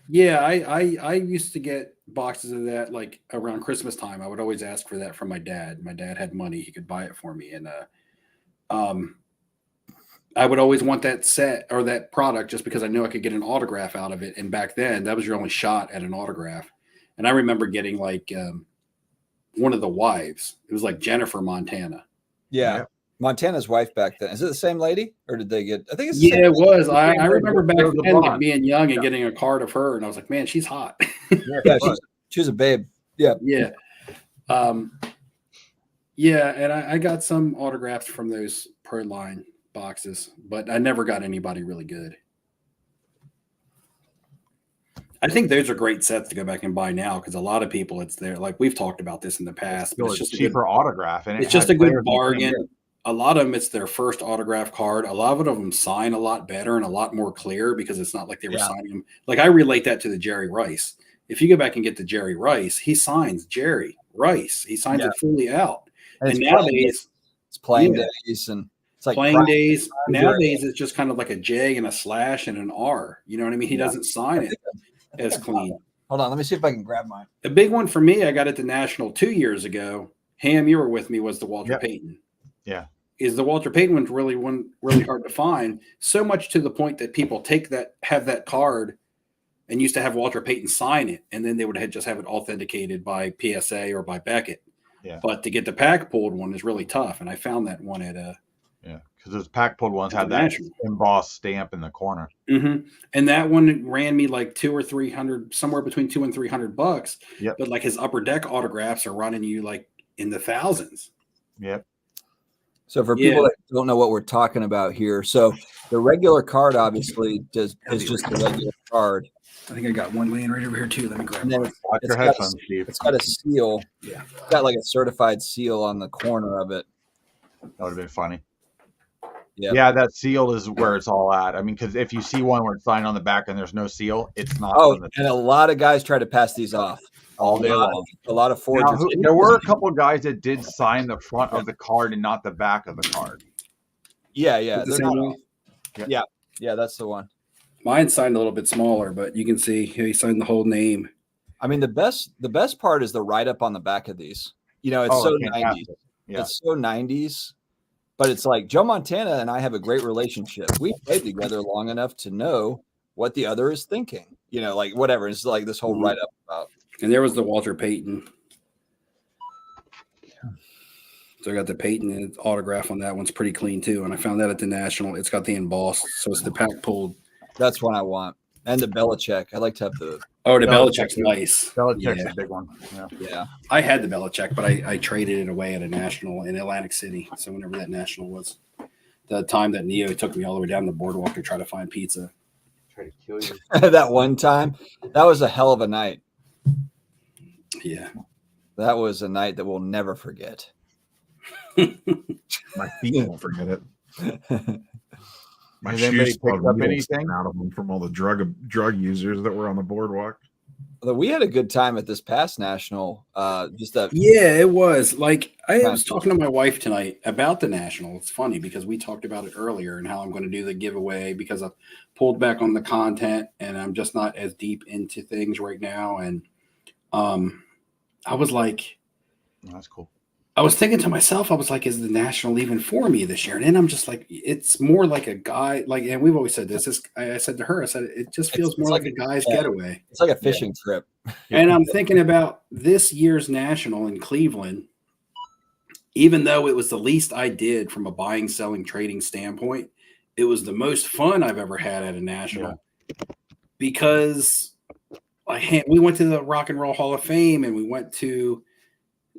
Yeah, I used to get boxes of that like around Christmas time. I would always ask for that from my dad. My dad had money; he could buy it for me, and I would always want that set or that product just because I knew I could get an autograph out of it. And back then, that was your only shot at an autograph. And I remember getting like one of the wives. It was like Jennifer Montana. Yeah. Yeah. Montana's wife back then. Is it the same lady, or did they get? I think it's the Yeah, same it lady. was. I remember back It was a then like, blonde. being young and getting a card of her, and I was like, man, she's hot. Yeah, she was a babe. Yeah. Yeah. Yeah, and I got some autographs from those Pro Line boxes, but I never got anybody really good. I think those are great sets to go back and buy now because a lot of people, it's there. Like we've talked about this in the past. But Still it's a just cheaper autograph, and it's just a good bargain. bargain. A lot of them, it's their first autograph card. A lot of them sign a lot better and a lot more clear because it's not like they were signing them. Like I relate that to the Jerry Rice. If you go back and get the Jerry Rice, he signs Jerry Rice. He signs it fully out. And it's nowadays, it's playing Yeah. days and it's like playing days. Jerry. Nowadays, it's just kind of like a J and a slash and an R. You know what I mean? He doesn't sign it as clean. Hold on, let me see if I can grab mine. A big one for me, I got at the National 2 years ago. Ham, you were with me, was the Walter Yep. Payton. Yeah. Is the Walter Payton one's really hard to find. So much to the point that people have that card and used to have Walter Payton sign it, and then they would just have it authenticated by PSA or by Beckett. Yeah. But to get the pack pulled one is really tough. And I found that one at because those pack pulled ones had that National. embossed stamp in the corner. Mm-hmm. And that one ran me like $200 or $300, somewhere between $200 and $300. Yep. But like his upper deck autographs are running you like in the thousands. Yep. So for people that don't know what we're talking about here, so the regular card obviously is just the regular card. I think I got one laying right over here too. Let me grab And then one. Watch your got a- headphones, Steve. it's got a seal. Yeah. It's got like a certified seal on the corner of it. That would have been funny. Yeah. Yeah, that seal is where it's all at. I mean, because if you see one where it's signed on the back and there's no seal, it's not. Oh, on the and a lot of guys try to pass these off all day long. A lot of Now, forgers. there were a couple of guys that did sign the front of the card and not the back of the card. Yeah. Is the They're same not one? off. Yeah, that's the one. Mine signed a little bit smaller, but you can see he signed the whole name. I mean, the best part is the write up on the back of these. You know, it's so 90s. fantastic. Yeah. It's so 90s. But it's like Joe Montana and I have a great relationship. We played together long enough to know what the other is thinking. You know, like whatever. It's like this whole write up about. And there was the Walter Payton. So I got the Payton autograph on that one's pretty clean too. And I found that at the National. It's got the embossed. So it's the pack pulled. That's what I want. And the Belichick. I like to have the. Oh, the Belichick. Belichick's nice. Belichick's Yeah. a big one. Yeah. Yeah. I had the Belichick, but I traded it away at a National in Atlantic City. So whenever that National was, the time that Neo took me all the way down the boardwalk to try to find pizza. Try to kill you. That one time, that was a hell of a night. Yeah. That was a night that we'll never forget. My feet won't forget it. My Has anybody shoes picked still up have needles anything? sticking out of them from all the drug users that were on the boardwalk. Although we had a good time at this past national. Just that. Yeah, it was. Like I was talking to my wife tonight about the National. It's funny because we talked about it earlier and how I'm going to do the giveaway because I've pulled back on the content and I'm just not as deep into things right now. And I was like, Oh, that's cool. I was thinking to myself, I was like, is the National even for me this year? And then I'm just like, it's more like a guy, like, and we've always said this. I said to her, I said, it just feels It's more like like a guy's getaway. It's like a fishing trip. And I'm thinking about this year's National in Cleveland, even though it was the least I did from a buying, selling, trading standpoint, it was the most fun I've ever had at a National because we went to the Rock and Roll Hall of Fame and we went to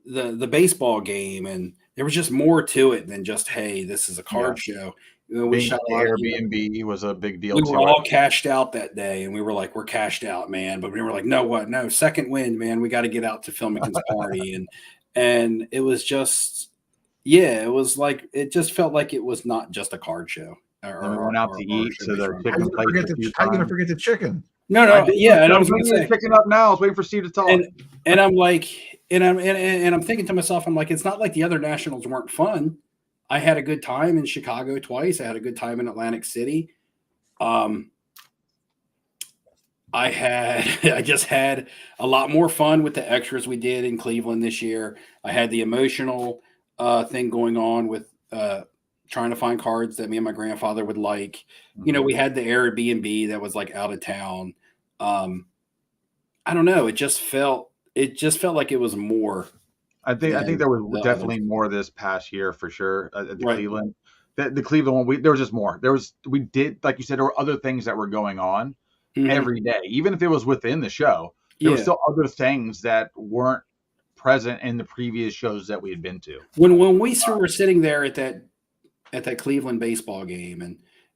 the baseball game, and there was just more to it than just, hey, this is a card show. You know, we Being shot the a lot of- Airbnb was a big deal we too. were all cashed out that day, and we were like, we're cashed out, man. But we were like, no, second wind, man. We got to get out to Filmington's party. And it was just, it was like, it just felt like it was not just a card show. And we went out to eat, so their show. chicken plates. How you gonna forget the chicken? No, I no, did- yeah, and I I'm was going thinking to it's say, picking up now. I was waiting for Steve to talk. and I'm like, and I'm thinking to myself, I'm like, it's not like the other nationals weren't fun. I had a good time in Chicago twice. I had a good time in Atlantic City. I just had a lot more fun with the extras we did in Cleveland this year. I had the emotional thing going on with trying to find cards that me and my grandfather would like. You know, we had the Airbnb that was like out of town. I don't know. It just felt like it was more. I think than there was the definitely others. more this past year for sure at the Right. Cleveland. The Cleveland one, there was just more. We did, like you said, there were other things that were going on Mhm. every day, even if it was within the show. There were Yeah. still other things that weren't present in the previous shows that we had been to. When we were sitting there at that Cleveland baseball game,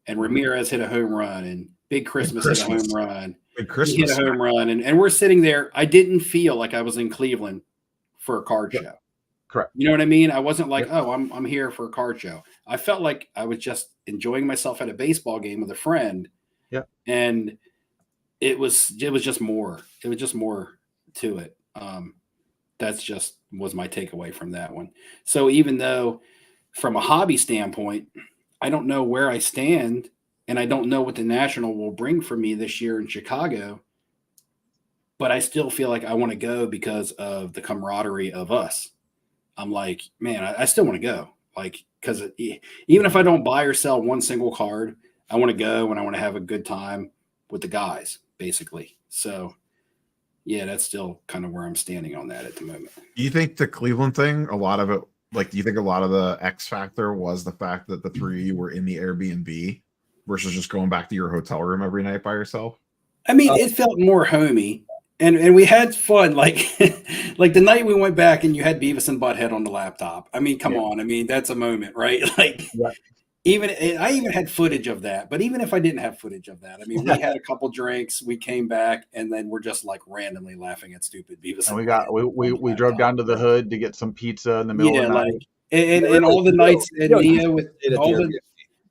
and Ramirez hit a home run, and Big Christmas hit a home run. Big He Christmas. hit a home run, and we're sitting there. I didn't feel like I was in Cleveland for a card show. Correct. You know what I mean? I wasn't like, oh, I'm here for a card show. I felt like I was just enjoying myself at a baseball game with a friend. Yeah. And it was just more. It was just more to it. That's just was my takeaway from that one. So even though from a hobby standpoint, I don't know where I stand, and I don't know what the National will bring for me this year in Chicago, but I still feel like I want to go because of the camaraderie of us. I'm like, man, I still want to go. Like, because even if I don't buy or sell one single card, I want to go and I want to have a good time with the guys, basically. So, yeah, that's still kind of where I'm standing on that at the moment. Do you think the Cleveland thing, a lot of it, like, do you think a lot of the X factor was the fact that the three of you were in the Airbnb versus just going back to your hotel room every night by yourself? I mean, it felt more homey, and we had fun. Like like the night we went back and you had Beavis and Butthead on the laptop. I mean, come on. I mean, that's a moment, right? Like I even had footage of that. But even if I didn't have footage of that, I mean, we had a couple drinks, we came back, and then we're just like randomly laughing at stupid Beavis. And we drove down to the hood to get some pizza in the middle of the night. And all the nights at Neo with all Airbnb.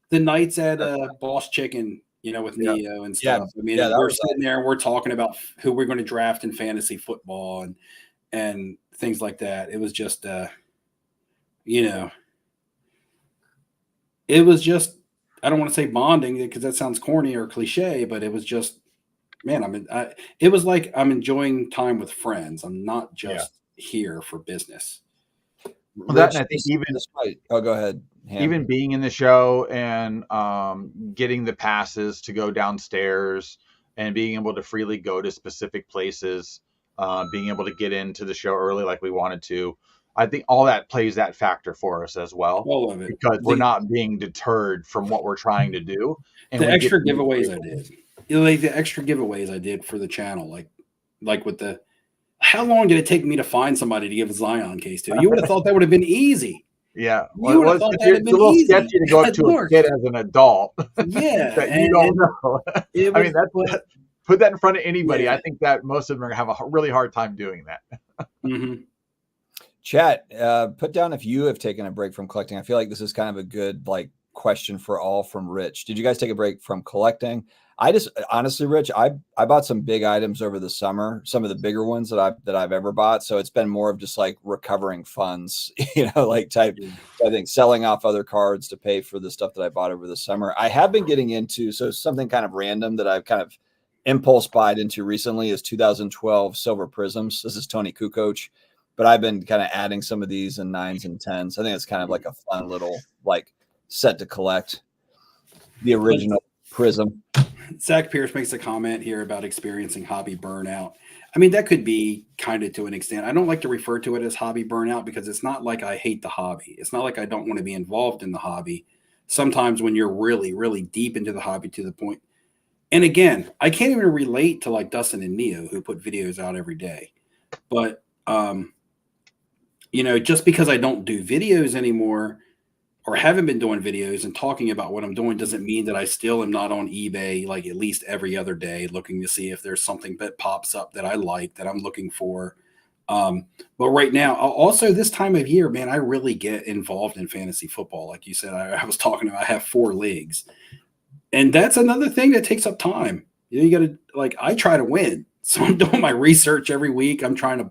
the nights at Boss Chicken, you know, with Neo and Yeah. stuff. I mean, Yeah, that we're was sitting there and we're talking about who we're going to draft in fantasy football and things like that. It was just, you know, it was just, I don't want to say bonding because that sounds corny or cliche, but it was just, man, it was like I'm enjoying time with friends. I'm not just here for business. Well, that, Rich, and I think even oh, go ahead. Ham. even being in the show and getting the passes to go downstairs and being able to freely go to specific places, being able to get into the show early like we wanted to, I think all that plays that factor for us as well. All of it. Because we're not being deterred from what we're trying to do. And The we extra get to giveaways I did. You know, like the extra giveaways I did for the channel, like with the, how long did it take me to find somebody to give a Zion case to? You would have thought that would have been easy. Yeah, You would have thought that'd have it's a been little easy. sketchy to go up Good to a Lord. kid as an adult Yeah, that you don't know. it I mean, was- put that in front of anybody. Yeah. I think that most of them are gonna have a really hard time doing that. Mhm. Chat, put down if you have taken a break from collecting. I feel like this is kind of a good question for all from Rich. Did you guys take a break from collecting? I just honestly, Rich, I bought some big items over the summer, some of the bigger ones that I've ever bought. So it's been more of just like recovering funds, type I think selling off other cards to pay for the stuff that I bought over the summer. I have been getting into something kind of random that I've kind of impulse buyed into recently is 2012 Silver Prisms. This is Tony Kukoc, but I've been kind of adding some of these in 9s and 10s. I think it's kind of like a fun little set to collect. The original Prism. Zach Pierce makes a comment here about experiencing hobby burnout. I mean, that could be kind of to an extent. I don't like to refer to it as hobby burnout because it's not like I hate the hobby. It's not like I don't want to be involved in the hobby. Sometimes when you're really, really deep into the hobby to the point. And again, I can't even relate to like Dustin and Neo who put videos out every day. But, just because I don't do videos anymore or haven't been doing videos and talking about what I'm doing doesn't mean that I still am not on eBay like at least every other day looking to see if there's something that pops up that I like that I'm looking for. But right now, also this time of year, man, I really get involved in fantasy football. Like you said, I was talking about, I have 4 leagues. And that's another thing that takes up time. You got to like. I try to win, so I'm doing my research every week. I'm trying to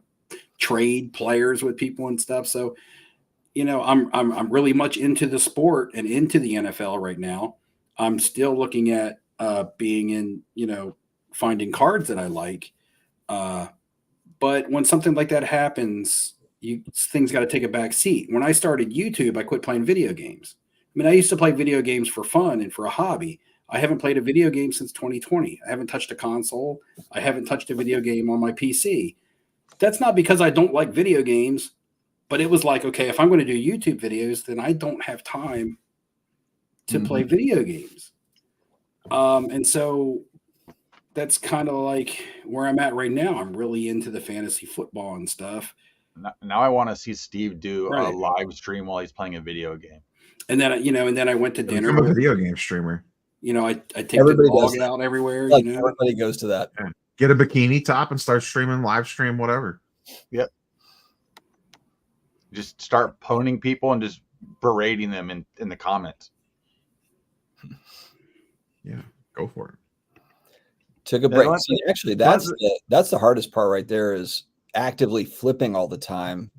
trade players with people and stuff. So, I'm really much into the sport and into the NFL right now. I'm still looking at being in, finding cards that I like. But when something like that happens, things got to take a back seat. When I started YouTube, I quit playing video games. I mean, I used to play video games for fun and for a hobby. I haven't played a video game since 2020. I haven't touched a console. I haven't touched a video game on my PC. That's not because I don't like video games, but it was like, okay, if I'm going to do YouTube videos, then I don't have time to play video games. And so that's kind of like where I'm at right now. I'm really into the fantasy football and stuff. Now I want to see Steve do Right. a live stream while he's playing a video game. And then, and then I went to dinner. I'm a video game streamer. I take Everybody the dog does. out everywhere. Like everybody goes to that. Get a bikini top and start streaming, live stream, whatever. Yep. Just start poning people and just berating them in the comments. Yeah, go for it. Took a break. See, actually, that's the hardest part right there is actively flipping all the time.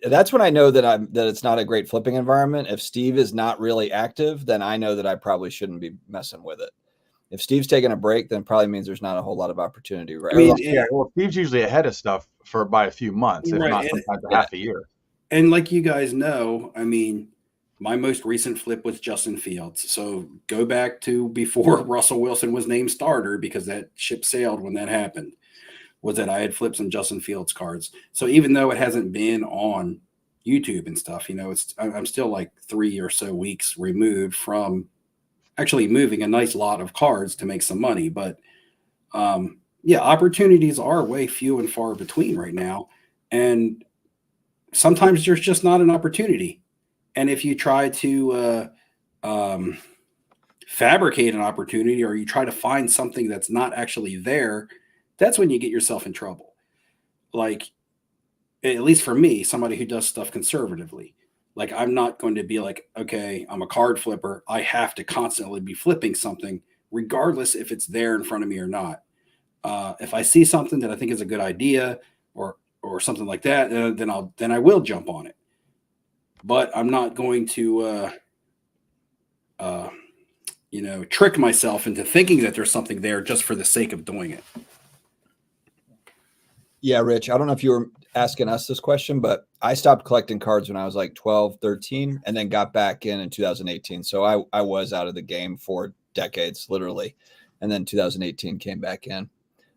That's when I know that it's not a great flipping environment. If Steve is not really active, then I know that I probably shouldn't be messing with it. If Steve's taking a break, then it probably means there's not a whole lot of opportunity, right? I mean, Well, Steve's usually ahead of stuff by a few months, if not sometimes half a year. And like you guys know, I mean, my most recent flip was Justin Fields. So go back to before Russell Wilson was named starter, because that ship sailed when that happened, was that I had flipped some Justin Fields cards. So even though it hasn't been on YouTube and stuff, I'm still like 3 or so weeks removed from actually moving a nice lot of cards to make some money. But opportunities are way few and far between right now. And sometimes there's just not an opportunity. And if you try to fabricate an opportunity, or you try to find something that's not actually there, that's when you get yourself in trouble. Like, at least for me, somebody who does stuff conservatively, like I'm not going to be like, okay, I'm a card flipper. I have to constantly be flipping something, regardless if it's there in front of me or not. If I see something that I think is a good idea or something like that, then I will jump on it. But I'm not going to, trick myself into thinking that there's something there just for the sake of doing it. Yeah, Rich, I don't know if you were asking us this question, but I stopped collecting cards when I was like 12, 13, and then got back in 2018. So I was out of the game for decades, literally. And then 2018 came back in.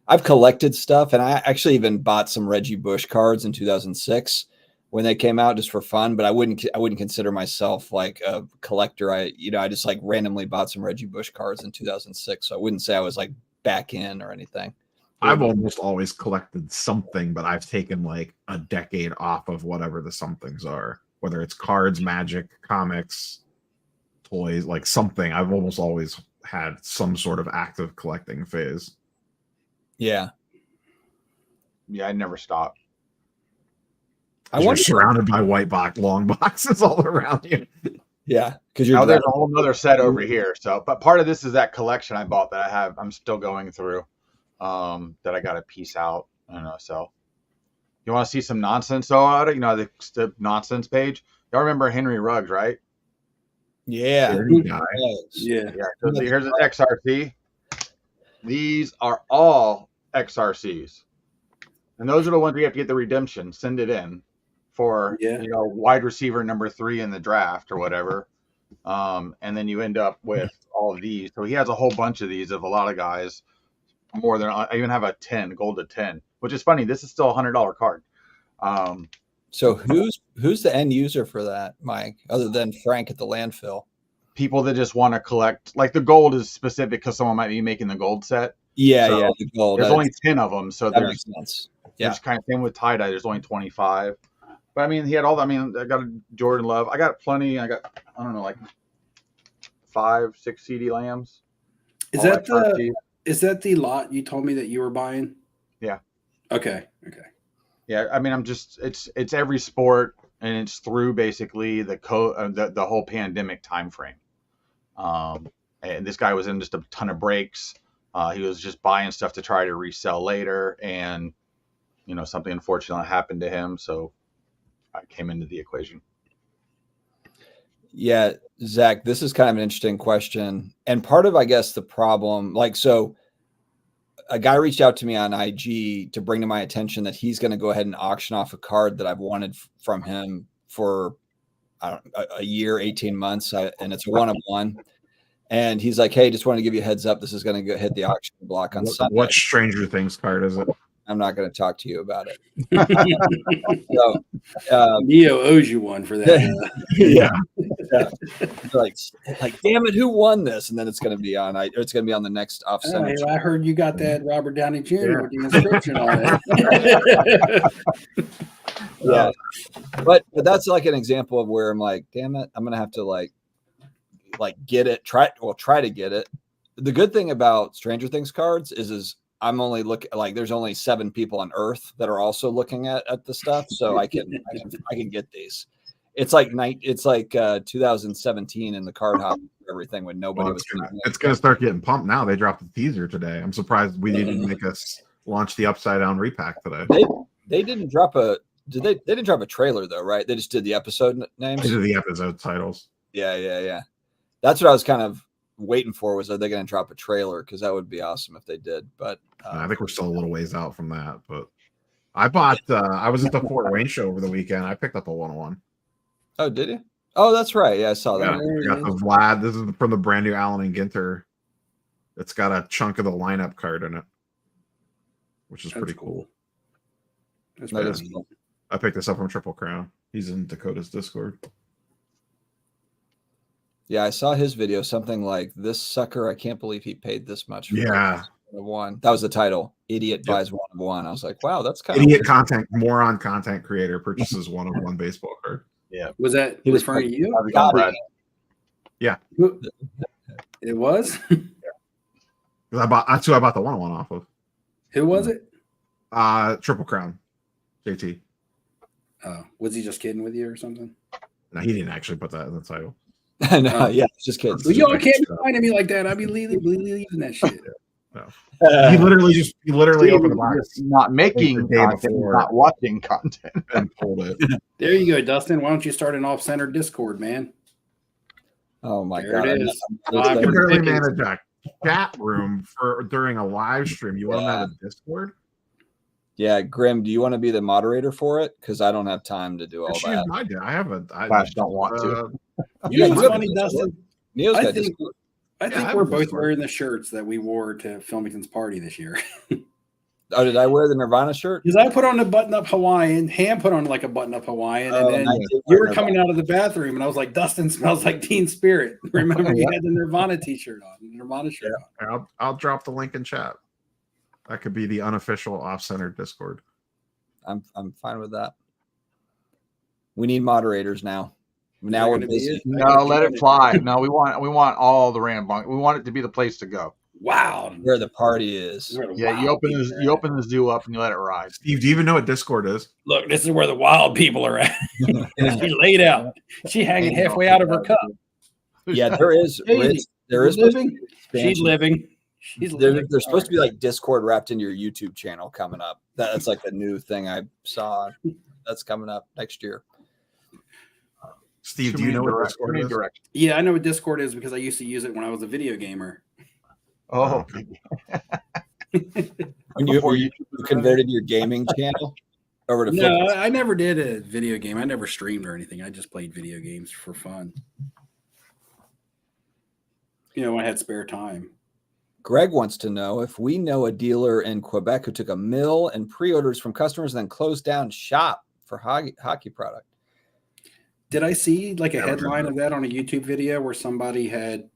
I've collected stuff, and I actually even bought some Reggie Bush cards in 2006 when they came out just for fun, but I wouldn't consider myself like a collector. I just like randomly bought some Reggie Bush cards in 2006. So I wouldn't say I was like back in or anything. I've almost always collected something, but I've taken like a decade off of whatever the somethings are, whether it's cards, magic, comics, toys, like something. I've almost always had some sort of active collecting phase. Yeah. Yeah, I never stopped. You're surrounded by white long boxes all around you. Yeah, because now there's a whole other set over here. So, but part of this is that collection I bought that I'm still going through. That I got to piece out. I don't know. So, you want to see some nonsense though? The nonsense page. Y'all remember Henry Ruggs, right? Yeah. Yeah. So here's an XRC. These are all XRCs, and those are the ones we have to get the redemption. Send it in for wide receiver number 3 in the draft or whatever, and then you end up with all of these. So he has a whole bunch of these of a lot of guys. More than I even have a 10 gold to 10, which is funny. This is still a $100 card. So who's the end user for that, Mike, other than Frank at the landfill? People that just want to collect, like the gold is specific because someone might be making the gold set. Yeah, so the gold. There's only 10 of them, so that there's makes sense. There's kind of same with tie dye. There's only 25, but I mean he had all. I mean I got a Jordan Love. I got plenty. I don't know, like 5, 6 CD Lambs. Is that the lot you told me that you were buying? Yeah. Okay. Yeah, I mean, it's every sport, and it's through basically the whole pandemic time frame. And this guy was in just a ton of breaks. He was just buying stuff to try to resell later, and something unfortunate happened to him, so I came into the equation. Yeah, Zach, this is kind of an interesting question. And part of, I guess, the problem, so a guy reached out to me on IG to bring to my attention that he's going to go ahead and auction off a card that I've wanted from him for a year, 18 months. And it's a 1-of-1. And he's like, hey, just want to give you a heads up. This is going to hit the auction block on Sunday. What Stranger Things card is it? I'm not going to talk to you about it. So, Neo owes you one for that. yeah. Like, damn it, who won this? And then it's going to be on. It's going to be on the next off center. Hey, I heard you got that Robert Downey Jr. with the inscription on it. Yeah, but that's like an example of where I'm like, damn it, I'm going to have to like get it. Try to get it. The good thing about Stranger Things cards is I'm only there's only 7 people on Earth that are also looking at the stuff, so I can get these. It's like 2017 in the card hop, everything when nobody was. It's gonna start getting pumped now. They dropped the teaser today. I'm surprised we didn't make us launch the Upside Down repack today. They didn't drop a. Did they? They didn't drop a trailer though, right? They just did the episode names. They did the episode titles. Yeah. That's what I was kind of waiting for. Was, are they going to drop a trailer? Because that would be awesome if they did. But I think we're still a little ways out from that. But I bought. I was at the Fort Wayne show over the weekend. I picked up a 1-of-1. Oh, did you? Oh, that's right. Yeah, I saw that. Yeah, I got the Vlad. This is from the brand new Allen and Ginter. It's got a chunk of the lineup card in it, which is pretty cool. That's cool. I picked this up from Triple Crown. He's in Dakota's Discord. Yeah, I saw his video. Something like, this sucker, I can't believe he paid this much for one. That was the title. Idiot buys 1-of-1. I was like, wow, that's kind of content, moron content creator purchases 1-of-1 baseball card. Yeah. Was that he was referring to you? Yeah. It was? That's who I bought the 1-of-1 off of. Who was it? Triple Crown. JT. Was he just kidding with you or something? No, he didn't actually put that in the title. No, yeah, just kidding. Well, y'all can't be finding me like that. I'd be leaving that shit. No. He literally opened the box. Not making content, not watching content. And pulled it. There you go, Dustin. Why don't you start an off-center Discord, man? Oh my There god! it is. You can barely manage a chat room during a live stream. You want to have a Discord? Yeah, Grim, do you want to be the moderator for it? Because I don't have time to do all that. I have I don't want to. You know what's funny, Dustin? Neil's got I think we're both wearing the shirts that we wore to Filmington's party this year. Oh, did I wear the Nirvana shirt? Because I put on a button-up Hawaiian. Ham put on like a button-up Hawaiian, and then you were coming out of the bathroom, and I was like, "Dustin smells like Teen Spirit." Remember, you had the Nirvana T-shirt on, the Nirvana shirt on. I'll drop the link in chat. That could be the unofficial off-center Discord. I'm fine with that. We need moderators now. Now we're busy. No, let it fly. No, we want all the random bunk. We want it to be the place to go. Wow, where the party is. Yeah, you open the zoo up and you let it ride. Steve, do you even know what Discord is? Look, this is where the wild people are at. She laid out. She hanging halfway out of her cup. Yeah, there is. There is living. She's living. There's supposed to be like Discord wrapped into your YouTube channel coming up. That's like a new thing I saw. That's coming up next year. Steve, do you know what Discord is? Yeah, I know what Discord is because I used to use it when I was a video gamer. Oh, when you converted your gaming channel over to no, I never did a video game. I never streamed or anything. I just played video games for fun. You know, I had spare time. Greg wants to know if we know a dealer in Quebec who took $1 million in pre-orders from customers and then closed down shop for hockey product. Did I see like a headline of that on a YouTube video where somebody had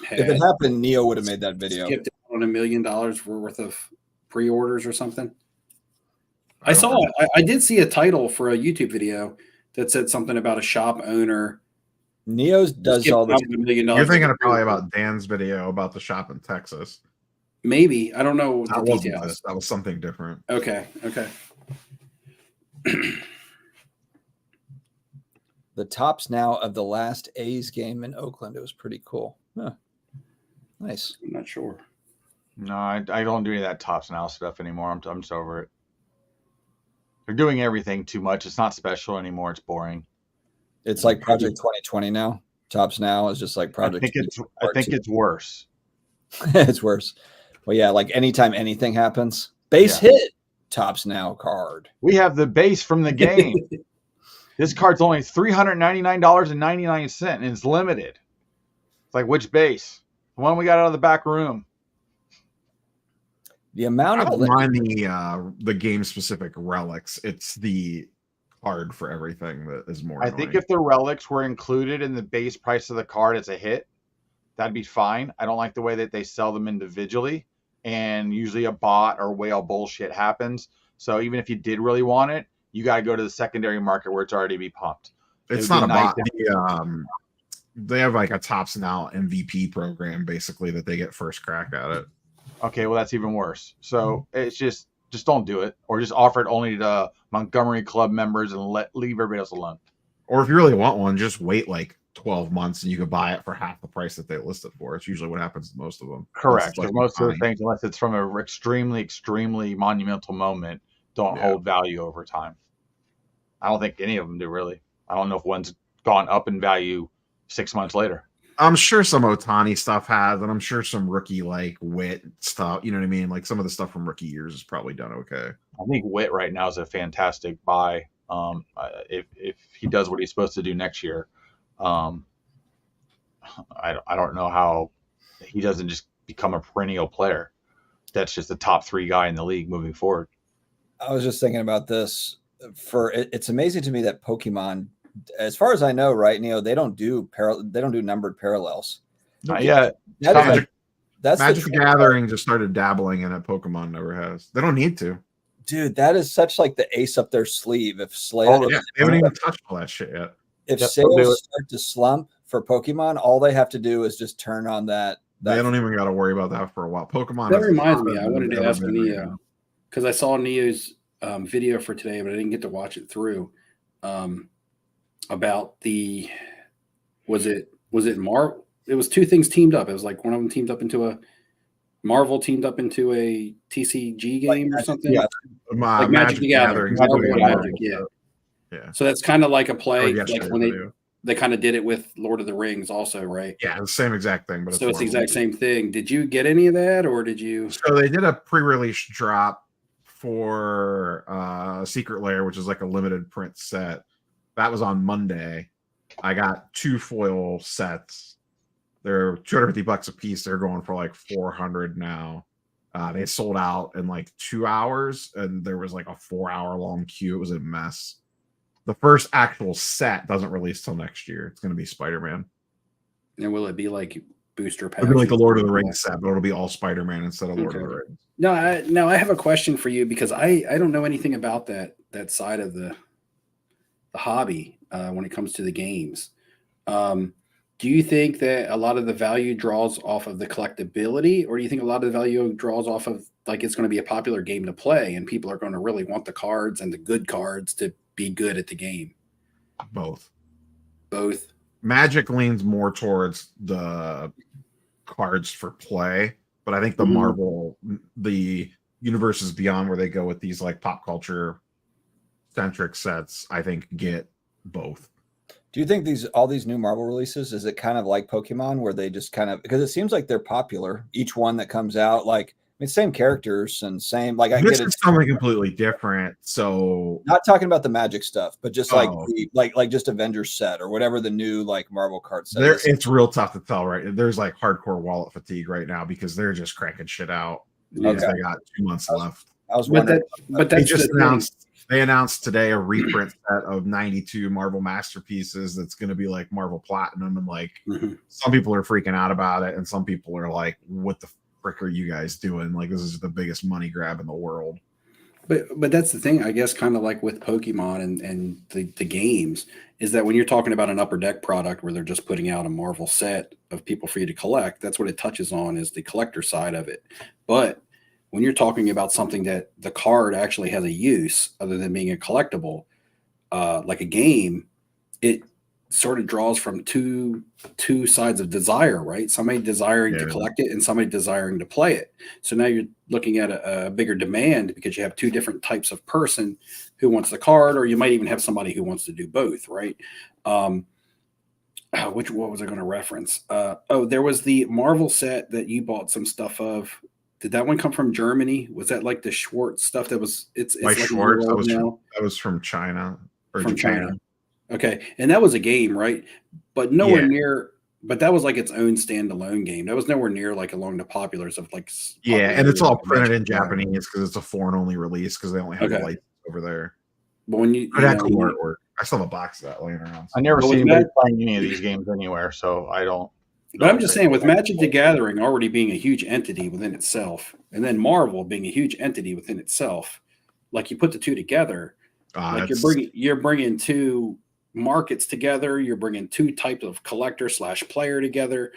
if it happened, Neo would have made that video. Skipped on $1 million worth of pre-orders or something? I did see a title for a YouTube video that said something about a shop owner. Neo's does all this. $1 million. You're thinking probably about Dan's video about the shop in Texas. Maybe. I don't know the details. That was something different. Okay. The tops now of the last A's game in Oakland. It was pretty cool. Huh. Nice. I'm not sure. No, I don't do any of that Tops Now stuff anymore. I'm just over it. They're doing everything too much. It's not special anymore. It's boring. It's like Project 2020 now. Tops Now is just like Project. I think it's worse. It's worse. Well, yeah, like anytime anything happens, base hit, Tops Now card. We have the base from the game. This card's only $399.99 and it's limited. It's like, which base? The one we got out of the back room. The amount I of don't mind the game specific relics. It's the card for everything that is more. I think if the relics were included in the base price of the card as a hit, that'd be fine. I don't like the way that they sell them individually, and usually a bot or whale bullshit happens. So even if you did really want it, you got to go to the secondary market where it's already be pumped. It's not a bot. They have like a Tops Now MVP program basically that they get first crack at it. Okay, well that's even worse. So it's just don't do it, or just offer it only to Montgomery Club members and leave everybody else alone. Or if you really want one, just wait like 12 months and you could buy it for half the price that they list it for. It's usually what happens to most of them. Correct. Because most of the things, unless it's from an extremely monumental moment, don't hold value over time. I don't think any of them do, really. I don't know if one's gone up in value 6 months later. I'm sure some Otani stuff has, and I'm sure some rookie like Witt stuff. You know what I mean? Like some of the stuff from rookie years is probably done okay. I think Witt right now is a fantastic buy. If he does what he's supposed to do next year, I don't know how he doesn't just become a perennial player. That's just the top 3 guy in the league moving forward. I was just thinking about this. It's amazing to me that Pokemon, as far as I know, right, Neo, they don't do numbered parallels. Not yet. Magic the Gathering just started dabbling in it. Pokemon never has. They don't need to. Dude, that is such like the ace up their sleeve. If they haven't even touched all that shit yet. If sales start to slump for Pokemon, all they have to do is just turn on that. They don't even got to worry about that for a while. Pokemon. That reminds me, I wanted to ask Neo because I saw Neo's video for today, but I didn't get to watch it through. About was it Marvel? It was 2 things teamed up. It was like one of them teamed up into a Marvel teamed up into a TCG game or something. Yeah, like Magic the Gathering. Magic, yeah. So that's kind of like a play, like when they kind of did it with Lord of the Rings, also, right? Yeah, the same exact thing. But so it's the exact same thing. Did you get any of that, or did you? So they did a pre-release drop for Secret Lair, which is like a limited print set. That was on Monday. I got 2 foil sets. They're $250 a piece. They're going for like $400 now. They sold out in like 2 hours, and there was like a 4-hour long queue. It was a mess. The first actual set doesn't release till next year. It's going to be Spider-Man. And will it be like booster packs? It'll be like the Lord of the Rings set, but it'll be all Spider-Man instead of Lord of the Rings. No, I have a question for you because I don't know anything about that side of the hobby when it comes to the games. Do you think that a lot of the value draws off of the collectability, or do you think a lot of the value draws off of like it's going to be a popular game to play and people are going to really want the cards and the good cards to be good at the game? Both. Magic leans more towards the cards for play, but I think the Marvel, the Universes Beyond, where they go with these like pop culture centric sets, I think get both. Do you think all these new Marvel releases, is it kind of like Pokemon where they just kind of, because it seems like they're popular, each one that comes out, like, I mean, same characters and same, like, I this get is something completely different. So not talking about the Magic stuff, but just like just Avengers set or whatever the new like Marvel card set is. It's real tough to tell, right? There's like hardcore wallet fatigue right now because they're just cranking shit out. They got 2 months left. I was wondering, but that's just announced. They announced today a reprint set of 92 Marvel Masterpieces that's going to be like Marvel Platinum, and like some people are freaking out about it, and some people are like, "What the frick are you guys doing? Like, this is the biggest money grab in the world." But that's the thing, I guess, kind of like with Pokemon and the games, is that when you're talking about an Upper Deck product where they're just putting out a Marvel set of people for you to collect, that's what it touches on, is the collector side of it. But when you're talking about something that the card actually has a use other than being a collectible, like a game, sort of draws from two sides of desire, right? Somebody desiring to Yeah. collect it and somebody desiring to play it. So now you're looking at a bigger demand because you have two different types of person who wants the card, or you might even have somebody who wants to do both, right? What was I going to reference? There was the Marvel set that you bought some stuff of. Did that one come from Germany? Was that like the Schwartz stuff that was? It's Like like Schwartz, Euro now? that was from China or From Japan. China. Okay, and that was a game, right? But nowhere Yeah. near. But that was like its own standalone game. That was nowhere near like along the populars of like. Yeah, and it's all popularity of printed in Magic the Gathering. Japanese because it's a foreign only release because they only have Okay. the lights over there. But when you, But you that know, cool you- artwork. I still have a box of that laying around. I never Well, seen with anybody Matt- playing any of these games anywhere, so I don't. But I'm just saying, with Magic the Gathering already being a huge entity within itself, and then Marvel being a huge entity within itself, like you put the two together, like you're bringing two markets together. You're bringing two types of collector / player together.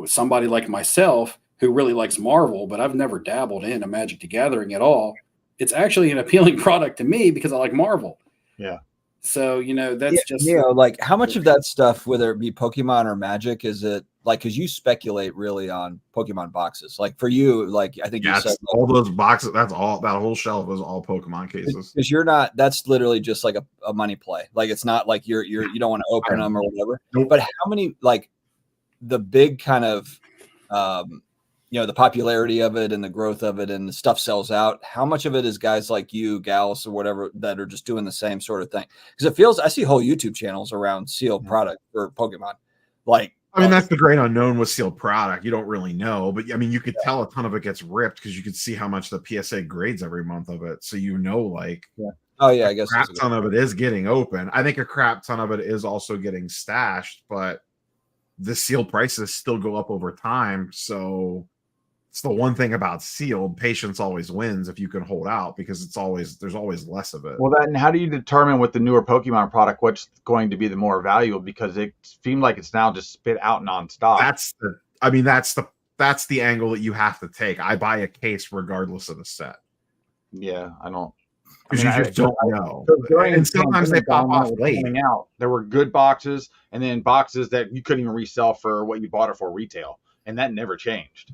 Somebody like myself who really likes Marvel, but I've never dabbled in a Magic the Gathering at all. It's actually an appealing product to me because I like Marvel. Yeah. So that's just like how much of that stuff, whether it be Pokemon or Magic, is it like because you speculate really on Pokemon boxes? Like for you, like I think you said, all those boxes. That's all. That whole shelf is all Pokemon cases. because you're not. That's literally just like a money play. Like it's not like you don't want to open them or whatever. Nope. But how many like the big kind of the popularity of it and the growth of it and the stuff sells out. How much of it is guys like you, gals, or whatever that are just doing the same sort of thing? Because it feels I see whole YouTube channels around sealed product for Pokemon. Like, I mean, that's the great unknown with sealed product. You don't really know, but I mean, you could tell a ton of it gets ripped because you could see how much the PSA grades every month of it. So like, oh yeah, I guess a crap ton of it is getting open. I think a crap ton of it is also getting stashed, but the sealed prices still go up over time. So it's the one thing about sealed. Patience always wins if you can hold out because there's always less of it. Well, and how do you determine with the newer Pokemon product what's going to be the more valuable? Because it seems like it's now just spit out nonstop. That's the angle that you have to take. I buy a case regardless of the set. Yeah, I don't. Because you just don't know. And sometimes they pop off late. Out. There were good boxes, and then boxes that you couldn't even resell for what you bought it for retail, and that never changed.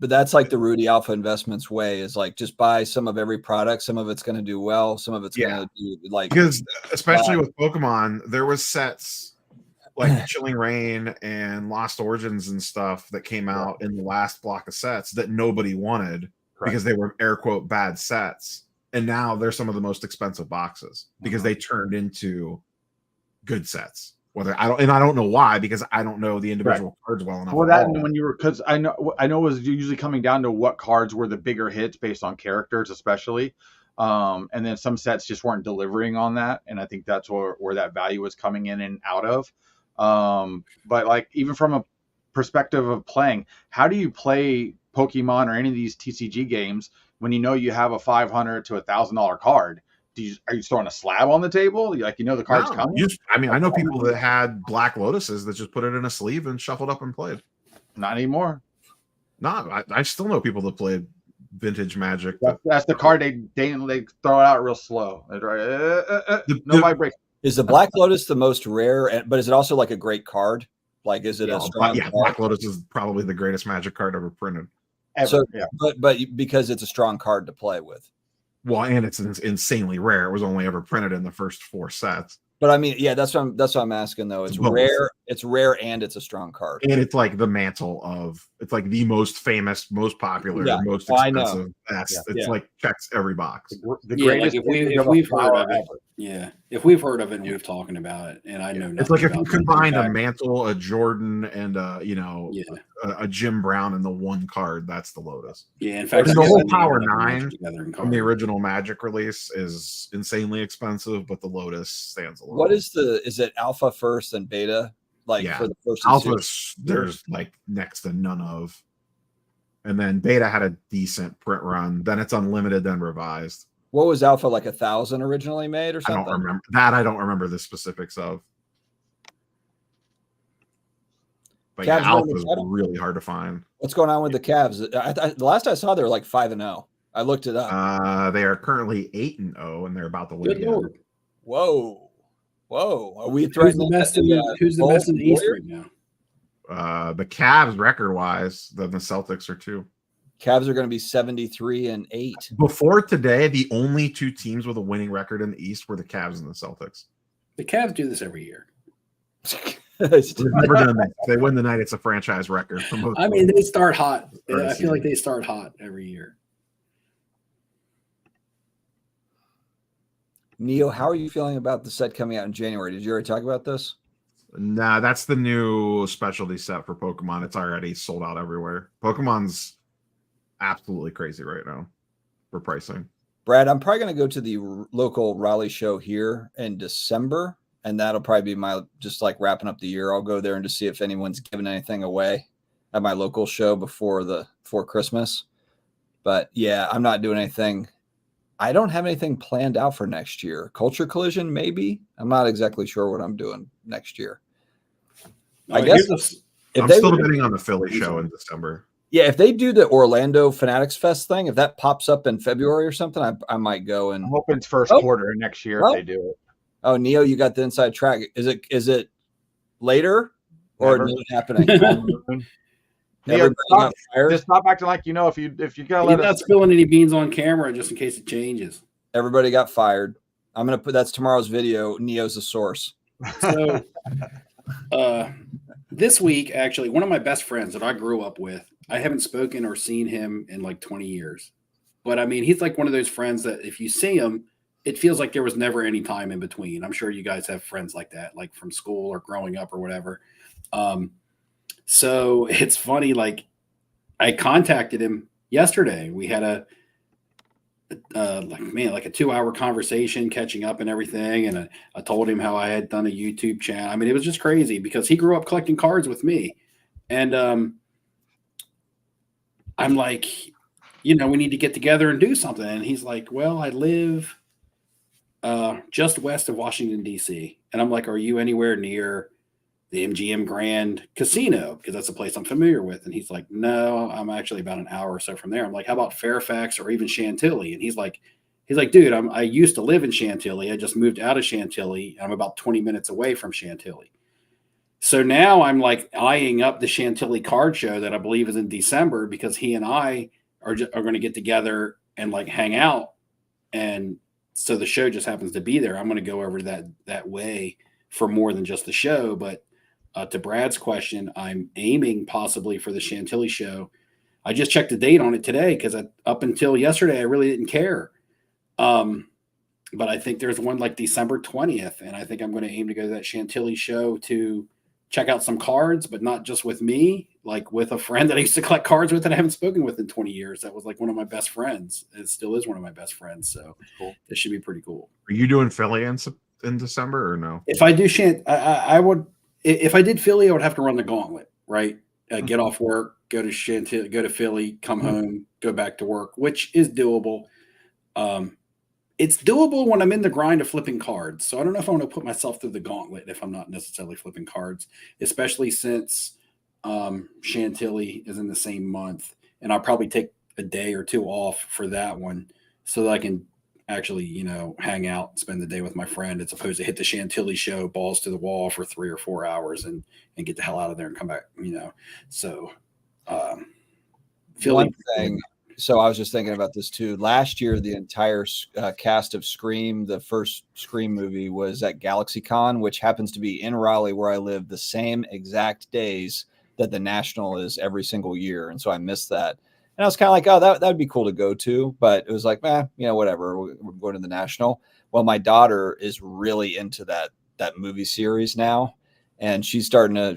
But that's like the Rudy Alpha Investments way is like just buy some of every product. Some of it's going to do well. Some of it's going to do like because especially with Pokemon, there was sets like Chilling Reign and Lost Origins and stuff that came out in the last block of sets that nobody wanted because they were air quote bad sets. And now they're some of the most expensive boxes because they turned into good sets. I don't know why because I don't know the individual cards well enough. Well, because I know it was usually coming down to what cards were the bigger hits based on characters, especially, and then some sets just weren't delivering on that, and I think that's where that value was coming in and out of. But like even from a perspective of playing, how do you play Pokemon or any of these TCG games when you know you have a $500 to $1,000 card? Are you throwing a slab on the table? The card's coming? I know people that had Black Lotuses that just put it in a sleeve and shuffled up and played. Not anymore. No, I still know people that played vintage Magic. That's the card they throw it out real slow. No vibration. Is the Black Lotus the most rare? But is it also like a great card? Like, is it a strong? Yeah, Black Lotus is probably the greatest Magic card ever printed. But because it's a strong card to play with. Well, and it's insanely rare. It was only ever printed in the first 4 sets. But I mean, yeah, that's what I'm asking though. It's rare. It's rare, and it's a strong card. And it's like the mantle of. It's like the most famous, most popular, most expensive. It's like checks every box. The greatest. Like if we've heard of it, if we've heard of it, and we've talking about it, and I know. It's like if you combined a mantle, a Jordan, and a Jim Brown in the one card, that's the Lotus. Yeah, in fact, the whole Power 9 from the original Magic release is insanely expensive, but the Lotus stands alone. What is it Alpha first and Beta? Like for the first Alpha, there's like next to none of, and then Beta had a decent print run. Then it's unlimited, then revised. What was Alpha, like 1,000 originally made or something? I don't remember that. I don't remember the specifics of. But Cavs Alpha is really hard to find. What's going on with the Cavs? The last I saw, they were like 5-0. I looked it up. They are currently 8-0, and they're about to win again. Whoa. Whoa, are we Who's the threatening? best in the Who's the best in the East right now? The Cavs record wise, the Celtics are 2. Cavs are going to be 73-8. Before today, the only 2 teams with a winning record in the East were the Cavs and the Celtics. The Cavs do this every year. They've never done that. If they win the night, it's a franchise record for most. I mean, they start hot. Or I the feel like season. they start hot every year. Neo, how are you feeling about the set coming out in January? Did you already talk about this? Nah, that's the new specialty set for Pokemon. It's already sold out everywhere. Pokemon's absolutely crazy right now for pricing. Brad, I'm probably going to go to the local Raleigh show here in December, and that'll probably be my just like wrapping up the year. I'll go there and just see if anyone's giving anything away at my local show before Christmas. But yeah, I'm not doing anything. I don't have anything planned out for next year. Culture Collision, maybe. I'm not exactly sure what I'm doing next year. I guess if I'm they still would- debating on the Philly show in December. yeah, if they do the Orlando Fanatics Fest thing, if that pops up in February or something, I might go and. I'm hoping it's first Oh. quarter next year Well. if they do it. Oh, Neo, you got the inside track. Is it later or Never. is it happening? Neo, Everybody got fired. just stop acting like you know. If you gotta You're let not us. spilling any beans on camera just in case it changes. Everybody got fired. I'm gonna put that's tomorrow's video. Neo's the source. So, this week, actually, one of my best friends that I grew up with, I haven't spoken or seen him in like 20 years. But I mean, he's like one of those friends that if you see him, it feels like there was never any time in between. I'm sure you guys have friends like that, like from school or growing up or whatever. So it's funny, like I contacted him yesterday. We had a 2-hour conversation catching up and everything. And I told him how I had done a YouTube channel. I mean, it was just crazy because he grew up collecting cards with me. And I'm like, we need to get together and do something. And he's like, well, I live just west of Washington, D.C. And I'm like, are you anywhere near the MGM Grand Casino? Because that's a place I'm familiar with. And he's like, no, I'm actually about an hour or so from there. I'm like, how about Fairfax or even Chantilly? And he's like, dude, I used to live in Chantilly. I just moved out of Chantilly. I'm about 20 minutes away from Chantilly. So now I'm like eyeing up the Chantilly card show that I believe is in December because he and I are going to get together and like hang out. And so the show just happens to be there. I'm going to go over that way for more than just the show. But to Brad's question, I'm aiming possibly for the Chantilly show. I just checked the date on it today because up until yesterday, I really didn't care. But I think there's one like December 20th. And I think I'm going to aim to go to that Chantilly show to check out some cards, but not just with me, like with a friend that I used to collect cards with that I haven't spoken with in 20 years. That was like one of my best friends. It still is one of my best friends. So Cool. This should be pretty cool. Are you doing Philly in December or no? If I do I would, if I did Philly, I would have to run the gauntlet, right? Get off work, go to Chantilly, go to Philly, come home, go back to work, which is doable. It's doable when I'm in the grind of flipping cards. So I don't know if I want to put myself through the gauntlet if I'm not necessarily flipping cards, especially since Chantilly is in the same month. And I'll probably take a day or two off for that one so that I can actually, hang out, spend the day with my friend as opposed to hit the Chantilly show, balls to the wall for 3 or 4 hours and get the hell out of there and come back, So Philly. One thing. So I was just thinking about this too. Last year, the entire cast of Scream, the first Scream movie, was at GalaxyCon, which happens to be in Raleigh, where I live, the same exact days that the National is every single year. And so I missed that. And I was kind of like, oh, that would be cool to go to. But it was like, whatever. We're going to the National. Well, my daughter is really into that movie series now. And she's about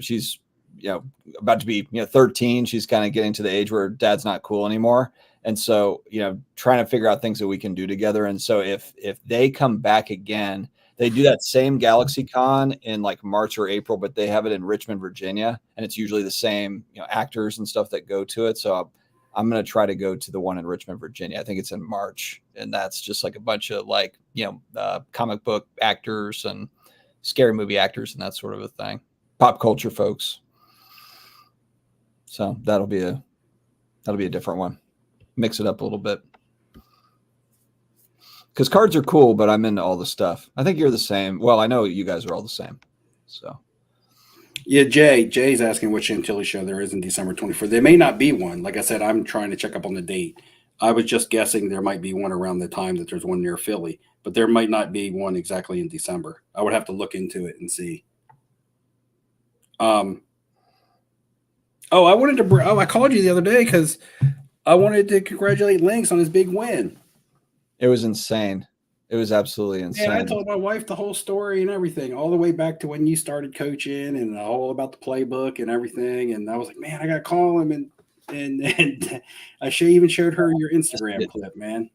to be 13. She's kind of getting to the age where dad's not cool anymore. And so, trying to figure out things that we can do together. And so if they come back again, they do that same GalaxyCon in like March or April, but they have it in Richmond, Virginia. And it's usually the same, actors and stuff that go to it. So I'm going to try to go to the one in Richmond, Virginia. I think it's in March. And that's just like a bunch of like, comic book actors and scary movie actors and that sort of a thing. Pop culture folks. So that'll be a different one. Mix it up a little bit. because cards are cool, but I'm into all the stuff. I think you're the same. Well, I know you guys are all the same. So Yeah, Jay's asking what Chantilly show there is in December 24th. There may not be one. Like I said, I'm trying to check up on the date. I was just guessing there might be one around the time that there's one near Philly, but there might not be one exactly in December. I would have to look into it and see. I wanted to. I called you the other day because I wanted to congratulate Lynx on his big win. it was insane. It was absolutely insane. And I told my wife the whole story and everything, all the way back to when you started coaching and all about the playbook and everything. And I was like, man, I got to call him. And I even showed her your Instagram clip, man.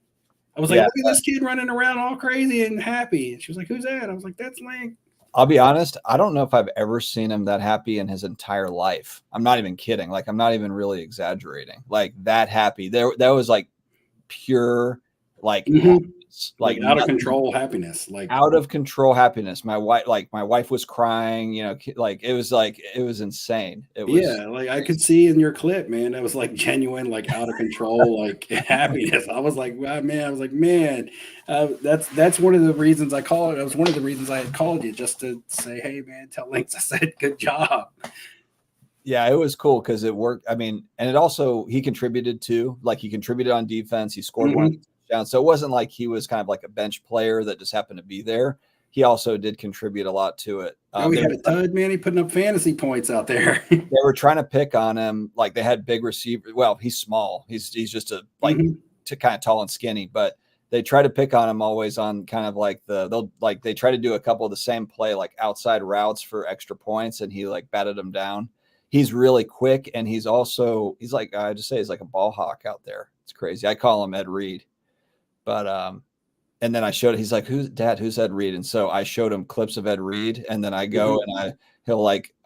I was like, look at this kid running around all crazy and happy. And she was like, who's that? I was like, that's Link. I'll be honest. I don't know if I've ever seen him that happy in his entire life. I'm not even kidding. Like, I'm not even really exaggerating. Like, that happy. That was like pure, like, happiness. Like out of control happiness. Like out of control happiness. My wife was crying, you know, like it was insane. It was, like I could see in your clip, man, that was like genuine, like out of control, like happiness. I was like, wow, man, that's one of the reasons I called it. That was one of the reasons I had called you, just to say, hey man, tell Lynx I said good job. Yeah, it was cool because it worked. I mean, and it also, he contributed too. Like, he contributed on defense. He scored one touchdown. So it wasn't like he was kind of like a bench player that just happened to be there. He also did contribute a lot to it. He had a dud, man. He putting up fantasy points out there. They were trying to pick on him. Like, they had big receivers. Well, he's small. He's just a to kind of tall and skinny, but they try to pick on him always on kind of like they try to do a couple of the same play, like outside routes for extra points, and he like batted them down. He's really quick, and he's like, I just say he's like a ball hawk out there. It's crazy. I call him Ed Reed. But and then I showed he's like, who's Ed Reed? And so I showed him clips of Ed Reed, and then I go and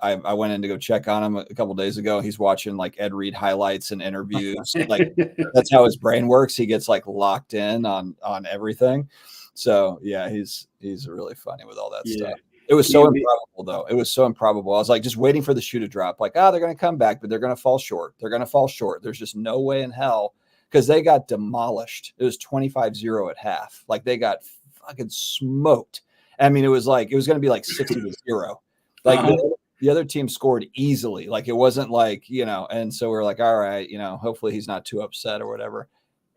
I went in to go check on him a couple of days ago. He's watching like Ed Reed highlights and interviews. Like, that's how his brain works. He gets like locked in on everything. So yeah, he's really funny with all that stuff. It was so improbable, though. It was so improbable. I was like just waiting for the shoe to drop. Like, they're going to come back, but they're going to fall short. They're going to fall short. There's just no way in hell, because they got demolished. It was 25-0 at half. Like, they got fucking smoked. I mean, it was going to be like 60-0. Like, the other team scored easily. Like, it wasn't like, you know, and so we're like, all right, you know, hopefully he's not too upset or whatever.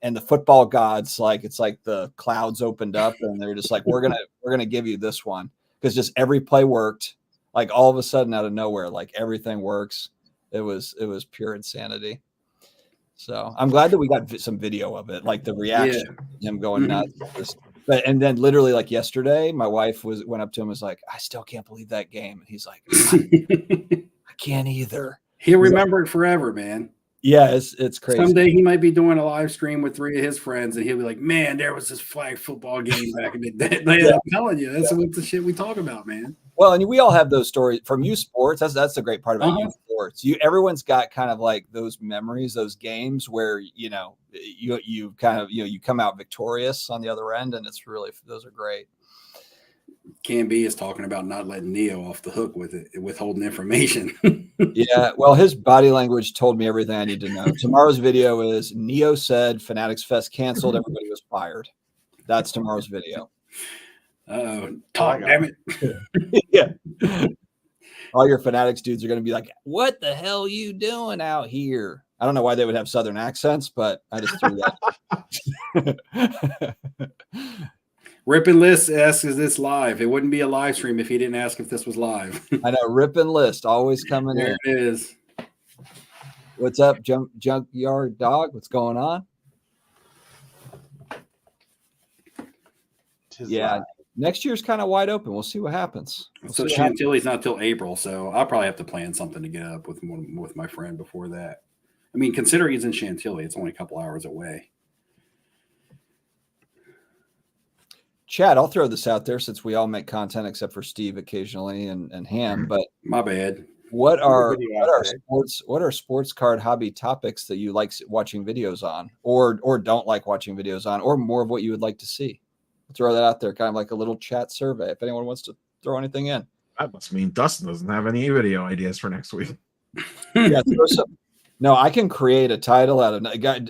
And the football gods, like, it's like the clouds opened up and they're just like, we're going to give you this one. Because just every play worked, like all of a sudden out of nowhere, like everything works. It was pure insanity. So I'm glad that we got some video of it, like the reaction, him going nuts. And then literally like yesterday, my wife went up to him and was like, I still can't believe that game. And he's like, I can't either. He'll remember it forever, man. Yeah, it's crazy. Someday he might be doing a live stream with 3 of his friends, and he'll be like, "Man, there was this flag football game back in the day." I'm telling you, that's what the shit we talk about, man. Well, and we all have those stories from U Sports. That's the great part about U Sports. Everyone's got kind of like those memories, those games where you know you kind of you come out victorious on the other end, and it's really, those are great. Cam B is talking about not letting Neo off the hook with it, withholding information. Yeah, well, his body language told me everything I need to know. Tomorrow's video is Neo said Fanatics Fest canceled, everybody was fired. That's tomorrow's video. Talk, damn it. Yeah. All your Fanatics dudes are going to be like, what the hell are you doing out here? I don't know why they would have Southern accents, but I just threw that. Rippin' List asks, is this live? It wouldn't be a live stream if he didn't ask if this was live. I know. Rippin' List always coming in. There it is. What's up, Junkyard Dog? What's going on? Yeah. Next year's kind of wide open. We'll see what happens. So Chantilly's not till April, so I'll probably have to plan something to get up with my friend before that. I mean, considering he's in Chantilly, it's only a couple hours away. Chad, I'll throw this out there since we all make content except for Steve occasionally and Ham. But my bad. What are sports card hobby topics that you like watching videos on, or don't like watching videos on, or more of what you would like to see? Throw that out there, kind of like a little chat survey. If anyone wants to throw anything in, that must mean Dustin doesn't have any video ideas for next week. Yeah, No, I can create a title out of.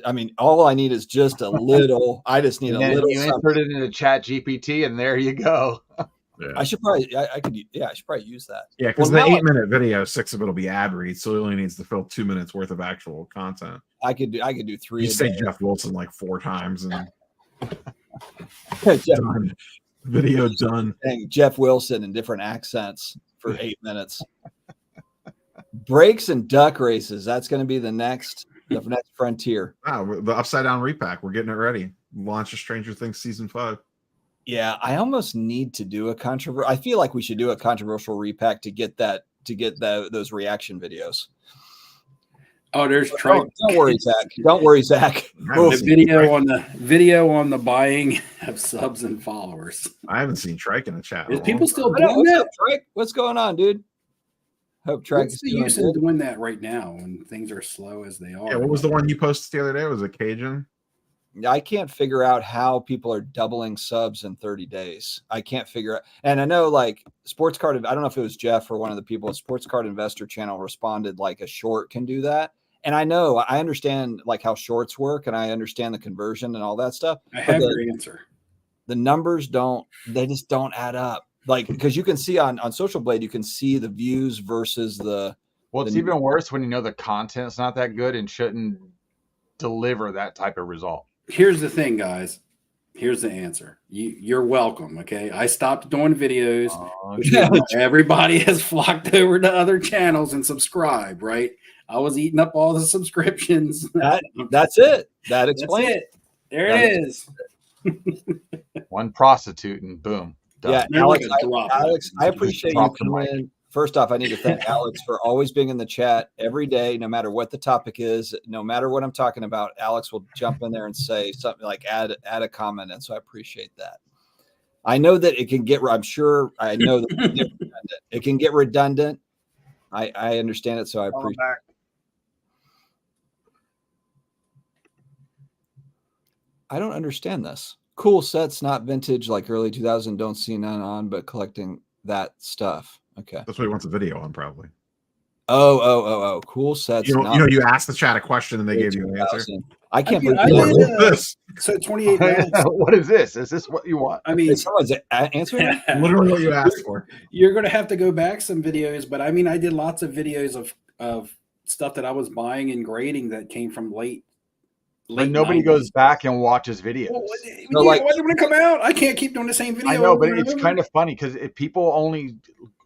I mean, all I need is just a little. I just need And a then little. you insert it into Chat GPT, and there you go. I should probably. I could. Yeah, I should probably use that. Yeah, because Well, the now 8-minute video, 6 of it will be ad reads, so it only needs to fill 2 minutes worth of actual content. I could do 3. You a say day. Jeff Wilson like 4 times and Jeff, done. Video done. saying Jeff Wilson in different accents for 8 minutes. Breaks and duck races. That's going to be the next frontier. Wow, the Upside Down repack. We're getting it ready. Launch of Stranger Things season 5. Yeah, I almost need to do a controversial. I feel like we should do a controversial repack to get those reaction videos. Oh, there's Don't worry, Zach. Don't worry, Zach. We'll the see. video on the buying of subs and followers. I haven't seen Trike in the chat. Is people still I know. doing What's that? up, Trike? What's going on, dude? Hope Trike What's is the doing use in good. doing that right now when things are slow as they are? Yeah, what was the one you posted the other day? Was it Cajun? I can't figure out how people are doubling subs in 30 days. I can't figure out. And I know like Sports Card, I don't know if it was Jeff or one of the people at Sports Card Investor Channel responded like a short can do that. And I understand like how shorts work and I understand the conversion and all that stuff. I have your answer. The numbers they just don't add up. Like, because you can see on Social Blade, you can see the views versus the. Well, it's even worse when you know the content's not that good and shouldn't deliver that type of result. Here's the thing, guys. Here's the answer. You're welcome. Okay, I stopped doing videos. Which means everybody has flocked over to other channels and subscribed. Right? I was eating up all the subscriptions. That's it. That explains it. There it is. One prostitute and boom. Done. Yeah, They're Alex, like a drop. Alex, I appreciate you Drop the coming mic. in. First off, I need to thank Alex for always being in the chat every day, no matter what the topic is, no matter what I'm talking about. Alex will jump in there and say something like add a comment, and so I appreciate that. I know that it can get. I'm sure I know that it can get redundant. I understand it, so I appreciate. I don't understand this. Cool sets, not vintage like early 2000. Don't see none on, but collecting that stuff. Okay. That's what he wants a video on, probably. Oh. Cool sets. You asked the chat a question and they gave you an answer. I can't mean, believe did, this. So 28 minutes. What is this? Is this what you want? I mean, someone's answering it? Literally what you asked for. You're going to have to go back some videos, but I mean, I did lots of videos of stuff that I was buying and grading that came from late. But nobody 90s. goes back and watches videos. Well, No, yeah, like- why did it come out? I can't keep doing the same video. I know, but over and it's over. kind of funny because if people only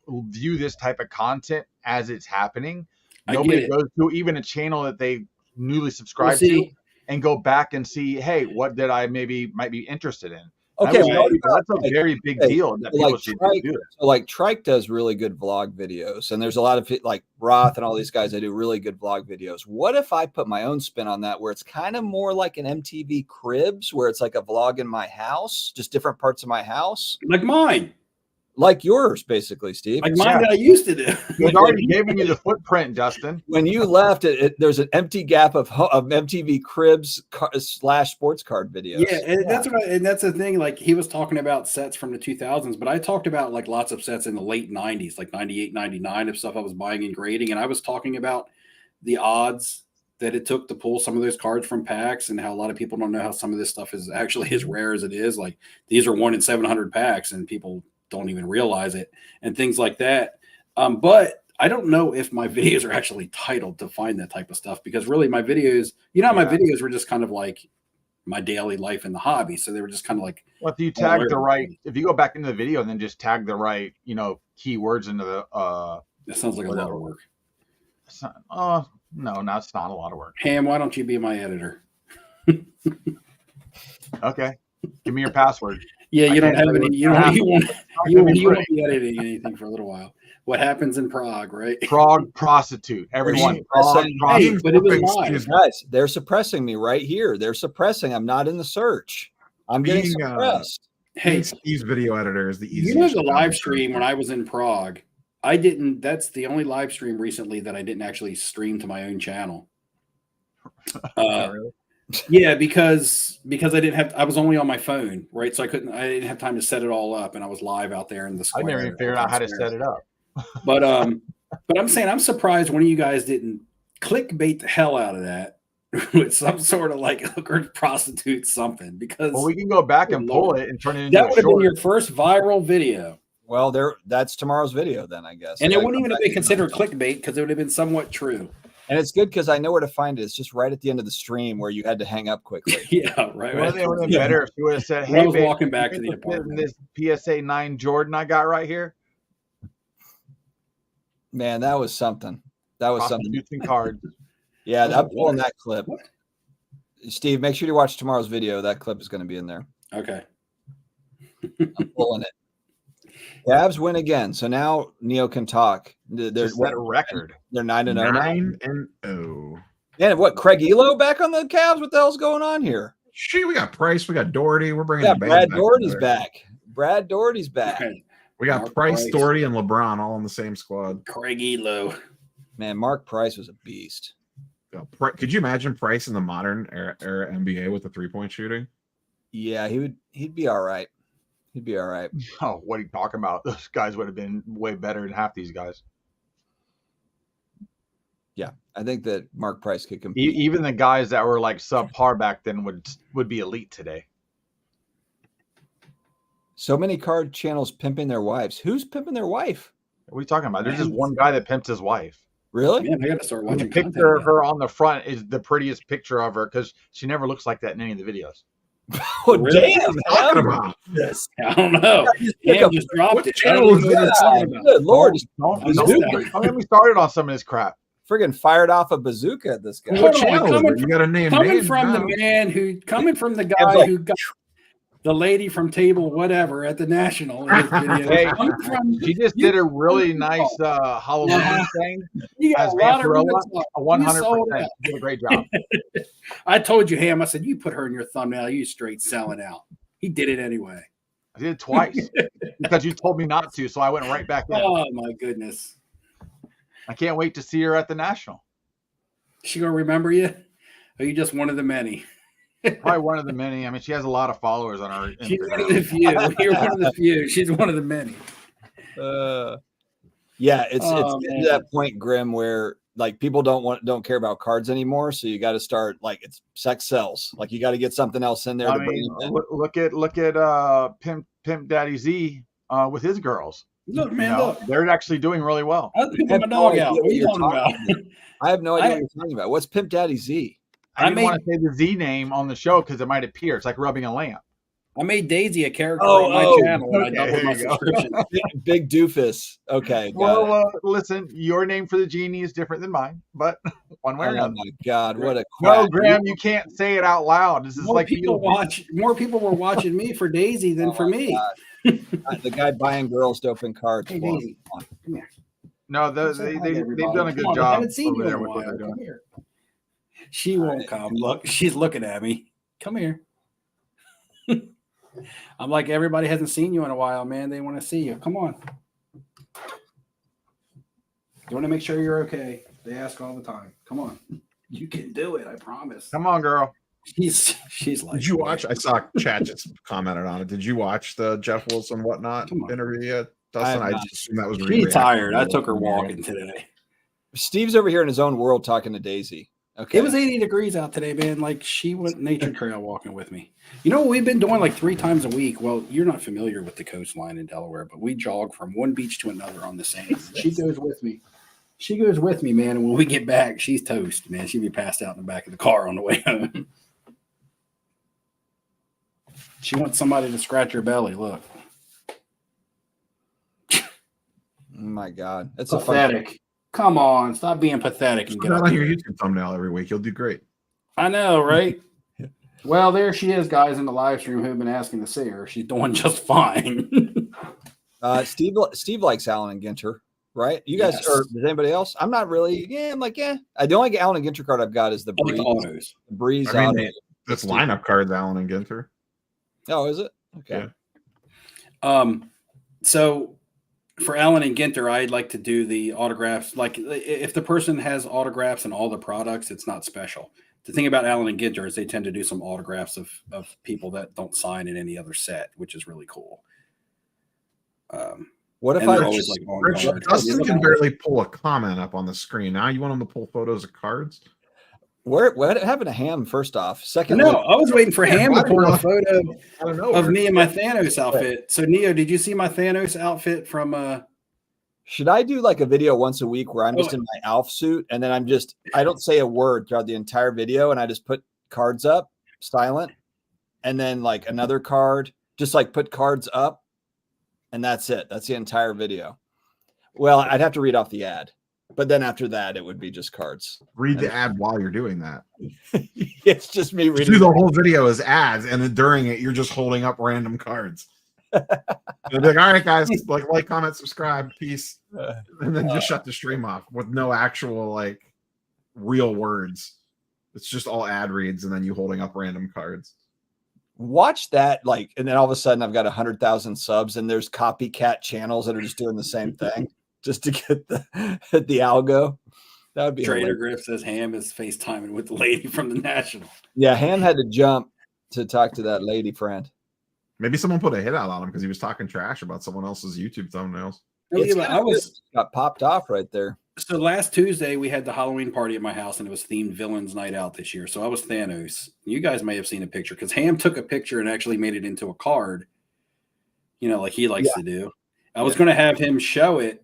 view this type of content as it's happening, I get nobody it. goes to even a channel that they newly subscribed Well, to see- and go back and see, hey, what did I might be interested in? Okay, I would say that's a like- very big hey, deal that like people should Trike- do. So like Trike does really good vlog videos, and there's a lot of like Roth and all these guys that do really good vlog videos. What if I put my own spin on that, where it's kind of more like an MTV Cribs, where it's like a vlog in my house, just different parts of my house, Like mine. like yours, basically, Steve. Like mine that I used to do. He's already given you the footprint, Dustin. When you left, there's an empty gap of MTV Cribs / sports card videos. Yeah, and that's the thing. Like he was talking about sets from the 2000s, but I talked about like lots of sets in the late 90s, like 98, 99 of stuff I was buying and grading. And I was talking about the odds that it took to pull some of those cards from packs and how a lot of people don't know how some of this stuff is actually as rare as it is. Like these are 1 in 700 packs and people don't even realize it and things like that. But I don't know if my videos are actually titled to find that type of stuff because really my videos, my videos were just kind of like my daily life in the hobby. So they were just kind of like, Well, if you tag the right, if you go back into the video and then just tag the right, keywords into the, that sounds like a lot of work. it's not, no, it's not a lot of work. Ham, why don't you be my editor? Okay. Give me your password. Yeah, you don't have can't any, do it. you won't be editing anything for a little while. What happens in Prague, right? Prague prostitute. Everyone. Prague Hey, prostitute. but it was live. Guys, they're suppressing me right here. They're suppressing. I'm not in the search. I'm getting Being, suppressed. Hey, Steve's video editor is the easiest. you know the live stream when I was in Prague, that's the only live stream recently that I didn't actually stream to my own channel. Yeah, because I was only on my phone, right? So I didn't have time to set it all up and I was live out there in the I square. never even figured out how to set it up. But I'm saying I'm surprised one of you guys didn't clickbait the hell out of that with some sort of like hooker prostitute something, because Well, we can go back and pull Lord. it and turn it into that a would have been short. your first viral video. Well, that's tomorrow's video then, I guess. And I it gotta wouldn't come even have back been considered clickbait because it would have been somewhat true. And it's good because I know where to find it. It's just right at the end of the stream where you had to hang up quickly. Yeah, right. Well, it would have been Yeah. better if you would have said, When I "Hey, was babe, walking back you to the interested in apartment. this PSA 9 Jordan I got right here." Man, that was something. That was something. Prostitutes and cards. Yeah, Oh, I'm pulling what? that clip. What? Steve, make sure you watch tomorrow's video. That clip is going to be in there. Okay. I'm pulling it. Cavs win again. So now Neo can talk. They're Just set a record. They're 9-0 now. 9-0. Man, what? Craig Elo back on the Cavs? What the hell's going on here? Shoot, we got Price, we got Doherty. We're bringing Yeah, the band Brad back Doherty's together. back. Brad Doherty's back. Okay. We got Mark Price, Price. Doherty, and LeBron all in the same squad. Craig Elo. Man, Mark Price was a beast. Could you imagine Price in the modern era NBA with the 3-point shooting? Yeah, he'd be all right. He'd be all right. Oh, what are you talking about? Those guys would have been way better than half these guys. Yeah, I think that Mark Price could compete. Even the guys that were like subpar back then would be elite today. So many card channels pimping their wives. Who's pimping their wife? What are you talking about? There's just one guy that pimps his wife. Really? Man, I got to start And the watching picture of content. her on the front is the prettiest picture of her because she never looks like that in any of the videos. Oh, Really? damn. Talking Ham. about. I don't know. Pick Cam up- just dropped what it. channel is I don't know what Yeah, it's talking about. good Lord. Don't Bazooka. get me started on some of this crap. Friggin' fired off a bazooka at this guy. Hold What on, channel is coming it? You got a name. Coming names from now. the man who, coming from the Cam's guy like- who got the lady from table whatever at the national in his video. Hey, Coming from, She just did a really nice Halloween thing. you got as a lot of Vampirella, real talk. A You 100%. sold out. Did a great job. I told you, Ham. I said you put her in your thumbnail. You straight selling out. He did it anyway. I did it twice because you told me not to, so I went right back in. Oh my goodness. I can't wait to see her at the National. She gonna remember you? Or are you just one of the many? Probably one of the many. I mean, she has a lot of followers on her She's one of Instagram. the few. You're one of the few. She's one of the many. Yeah, it's Oh, getting man. to that point, Grim, where like people don't care about cards anymore. So you got to start like it's sex sells. Like you got to get something else in there I to bring mean, them in. look at Pimp Daddy Z with his girls. Look, You man, know, look. they're actually doing really well. I think I have my no dog idea out. what What are you you're talking about? talking I have no idea I- what you're talking about. What's Pimp Daddy Z? I didn't want to say the Z name on the show because it might appear. It's like rubbing a lamp. I made Daisy a character Oh, on my oh, channel and I okay, doubled there my you go. subscription. Big doofus. Okay, got Well, it. listen, your name for the genie is different than mine, but one way or Oh another. my God, what a No, quack. Graham, you can't say it out loud. This is More like people more people were watching me for Daisy than Oh for my me. God. The guy buying girls to open cards. Hey, for him. Daisy, come here. No, Say hi to they've everybody. done a Come good on, I job haven't seen over you in there a with what while. they're Come doing. here. She won't come. Look, she's looking at me. Come here. I'm like, everybody hasn't seen you in a while, man. They want to see you. Come on. You want to make sure you're okay. They ask all the time. Come on. You can do it. I promise. Come on, girl. She's like, Did you watch? I saw Chat just commented on it. Did you watch the Jeff Wilson whatnot Come on. interview yet, I Dustin? have I not. just assumed that was. She's rereacting tired. I to took her the- walking today. Steve's over here in his own world talking to Daisy. Okay. It was 80 degrees out today, man. Like she went nature trail walking with me. You know what we've been doing like 3 times a week? Well, you're not familiar with the coastline in Delaware, but we jog from one beach to another on the sand. She goes with me. She goes with me, man. And when we get back, she's toast, man. She'd be passed out in the back of the car on the way home. She wants somebody to scratch her belly. Look. Oh my God. That's a fun. Pathetic. Come on. Stop being pathetic and Put get that up on your here. YouTube thumbnail every week. You'll do great. I know, right? Well, there she is, guys, in the live stream who've been asking to see her. She's doing just fine. Steve likes Allen and Ginter, right? You guys, Yes. or does anybody else? I'm not really. Yeah, I'm like, yeah. The only Allen and Ginter card I've got is the I like Breeze. the autos. The Breeze. I mean, auto. That's lineup cards, Allen and Ginter. Oh, is it? Okay. Yeah. So for Allen and Ginter, I'd like to do the autographs. Like if the person has autographs and all the products, it's not special. The thing about Allen and Ginter is they tend to do some autographs of people that don't sign in any other set, which is really cool. What if And they're I always like on Rich, guard. Dustin can barely pull a comment up on the screen. Now you want him to pull photos of cards? what happened to Ham? First off, secondly, No, I was waiting for Ham to pull a photo I don't know. of me in my Thanos outfit. So Neo, did you see my Thanos outfit from should I do like a video once a week where I'm just Oh. in my Alf suit and then I don't say a word throughout the entire video and I just put cards up silent and then like another card, just like put cards up and that's it. That's the entire video. Well, I'd have to read off the ad, but then after that, it would be just cards. Read the ad while you're doing that. It's just me Just reading. do the whole video as ads, and then during it, you're just holding up random cards. They'll be like, all right, guys, like, comment, subscribe, peace, and then just shut the stream off with no actual like real words. It's just all ad reads, and then you holding up random cards. Watch that, like, and then all of a sudden I've got 100,000 subs, and there's copycat channels that are just doing the same thing just to get the algo. That would be Trader hilarious. Griff says Ham is FaceTiming with the lady from the National. Yeah, Ham had to jump to talk to that lady friend. Maybe someone put a hit out on him because he was talking trash about someone else's YouTube thumbnails. Oh, yeah, It's but kinda I was got popped off right there. so last Tuesday we had the Halloween party at my house and it was themed Villains Night Out this year. So I was Thanos. You guys may have seen a picture because Ham took a picture and actually made it into a card. You know, like he likes to do. I was going to have him show it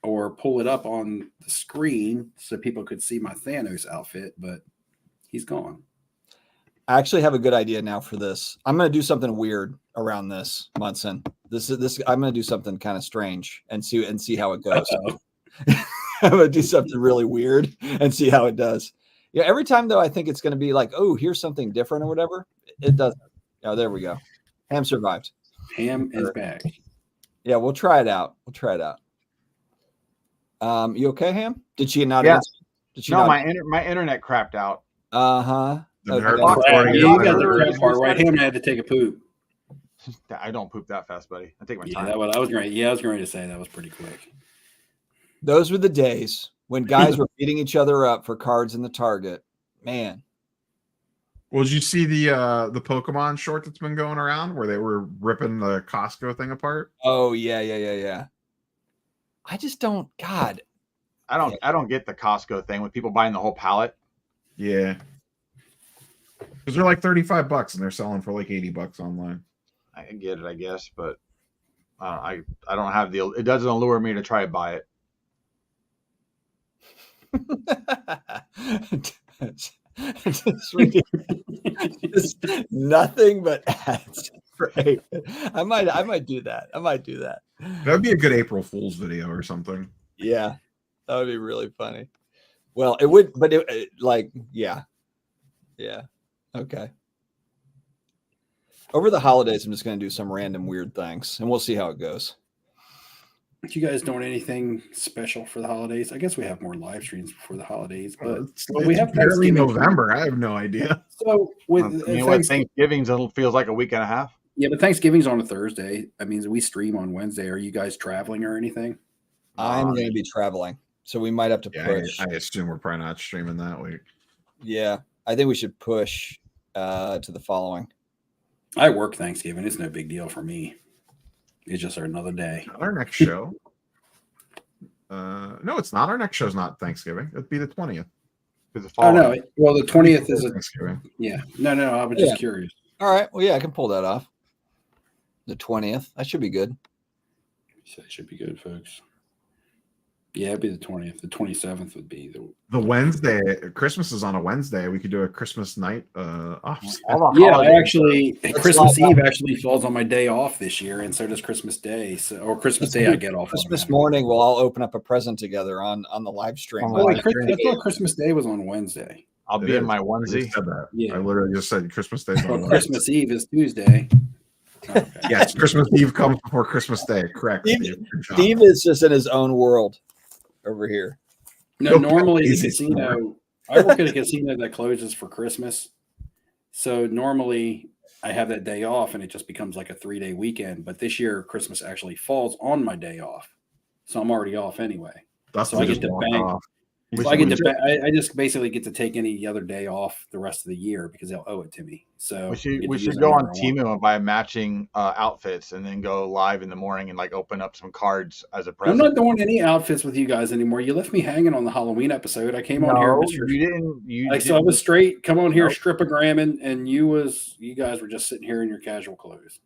or pull it up on the screen so people could see my Thanos outfit, but he's gone. I actually have a good idea now for this. I'm going to do something weird around this, Munson. This. I'm going to do something kind of strange and see how it goes. I'm going to do something really weird and see how it does. Yeah, every time though, I think it's going to be like, oh, here's something different or whatever. It doesn't. Oh, there we go. Ham survived. Ham is back. Yeah, we'll try it out. You okay, Ham? Did she not Yeah. answer? Did she No, not? my internet crapped out. Uh-huh. The Okay. nerd- Yeah, you got the Crap crap part right. Ham had to take a poop. I don't poop that fast, buddy. I take my Yeah, time. that was, I was going. Yeah, I was going to say that was pretty quick. Those were the days when guys were beating each other up for cards in the Target. Man. Well, did you see the Pokemon short that's been going around where they were ripping the Costco thing apart? Oh, yeah. I just don't, God. I don't get the Costco thing with people buying the whole pallet. Yeah. Because they're like $35 and they're selling for like $80 online. I get it, I guess, but I don't have the. It doesn't allure me to try to buy it. Just nothing but ads. Right. I might do that. That would be a good April Fool's video or something. Yeah, that would be really funny. Well, it would, but yeah. Okay. Over the holidays, I'm just going to do some random weird things, and we'll see how it goes. You guys doing anything special for the holidays? I guess we have more live streams before the holidays, but we have barely Thanksgiving. November. I have no idea. So with You know what? Thanksgiving's feels like a week and a half. yeah, but Thanksgiving's on a Thursday. I mean, we stream on Wednesday. Are you guys traveling or anything? I'm going to be traveling, so we might have to Yeah, push. I assume we're probably not streaming that week. Yeah, I think we should push to the following. I work Thanksgiving. It's no big deal for me. It's just another day. Not our next show. No, it's not. Our next show's not Thanksgiving. It'd be the 20th. Because the Oh following. no! Well, the 20th is a Thanksgiving. yeah. No. I was Yeah. just curious. All right. Well, yeah, I can pull that off. The 20th. That should be good. So it should be good, folks. Yeah, it'd be the 20th. The 27th would be The Wednesday, Christmas is on a Wednesday. We could do a Christmas night off. All the Yeah, holidays. actually, Let's Christmas lock Eve up. actually falls on my day off this year, and so does Christmas Day. So, or Christmas Day, I get off. Christmas automatically. morning, we'll all open up a present together on the live stream. On Oh, wait, live I stream. thought Christmas Day was on Wednesday. I'll be in my onesie. Said that. Yeah. I literally just said Christmas Day. Well, Christmas Eve is Tuesday. Okay. Yes, Christmas Eve comes before Christmas Day. Correct. Steve- Steve. Good job. Steve is just in his own world over here. No, Okay, normally the easy. casino. I work at a casino that closes for Christmas, so normally I have that day off, and it just becomes like a 3-day weekend. But this year, Christmas actually falls on my day off, so I'm already off anyway. Dustin so I just get to walked bank. off. So I get to, I just basically get to take any other day off the rest of the year because they'll owe it to me. So we should go on Temu and buy matching outfits and then go live in the morning and like open up some cards as a present. I'm not doing any outfits with you guys anymore. You left me hanging on the Halloween episode. I came on here, Mr. You didn't. You like, so I was straight. Come on here, strip-a-gramming, and you guys were just sitting here in your casual clothes.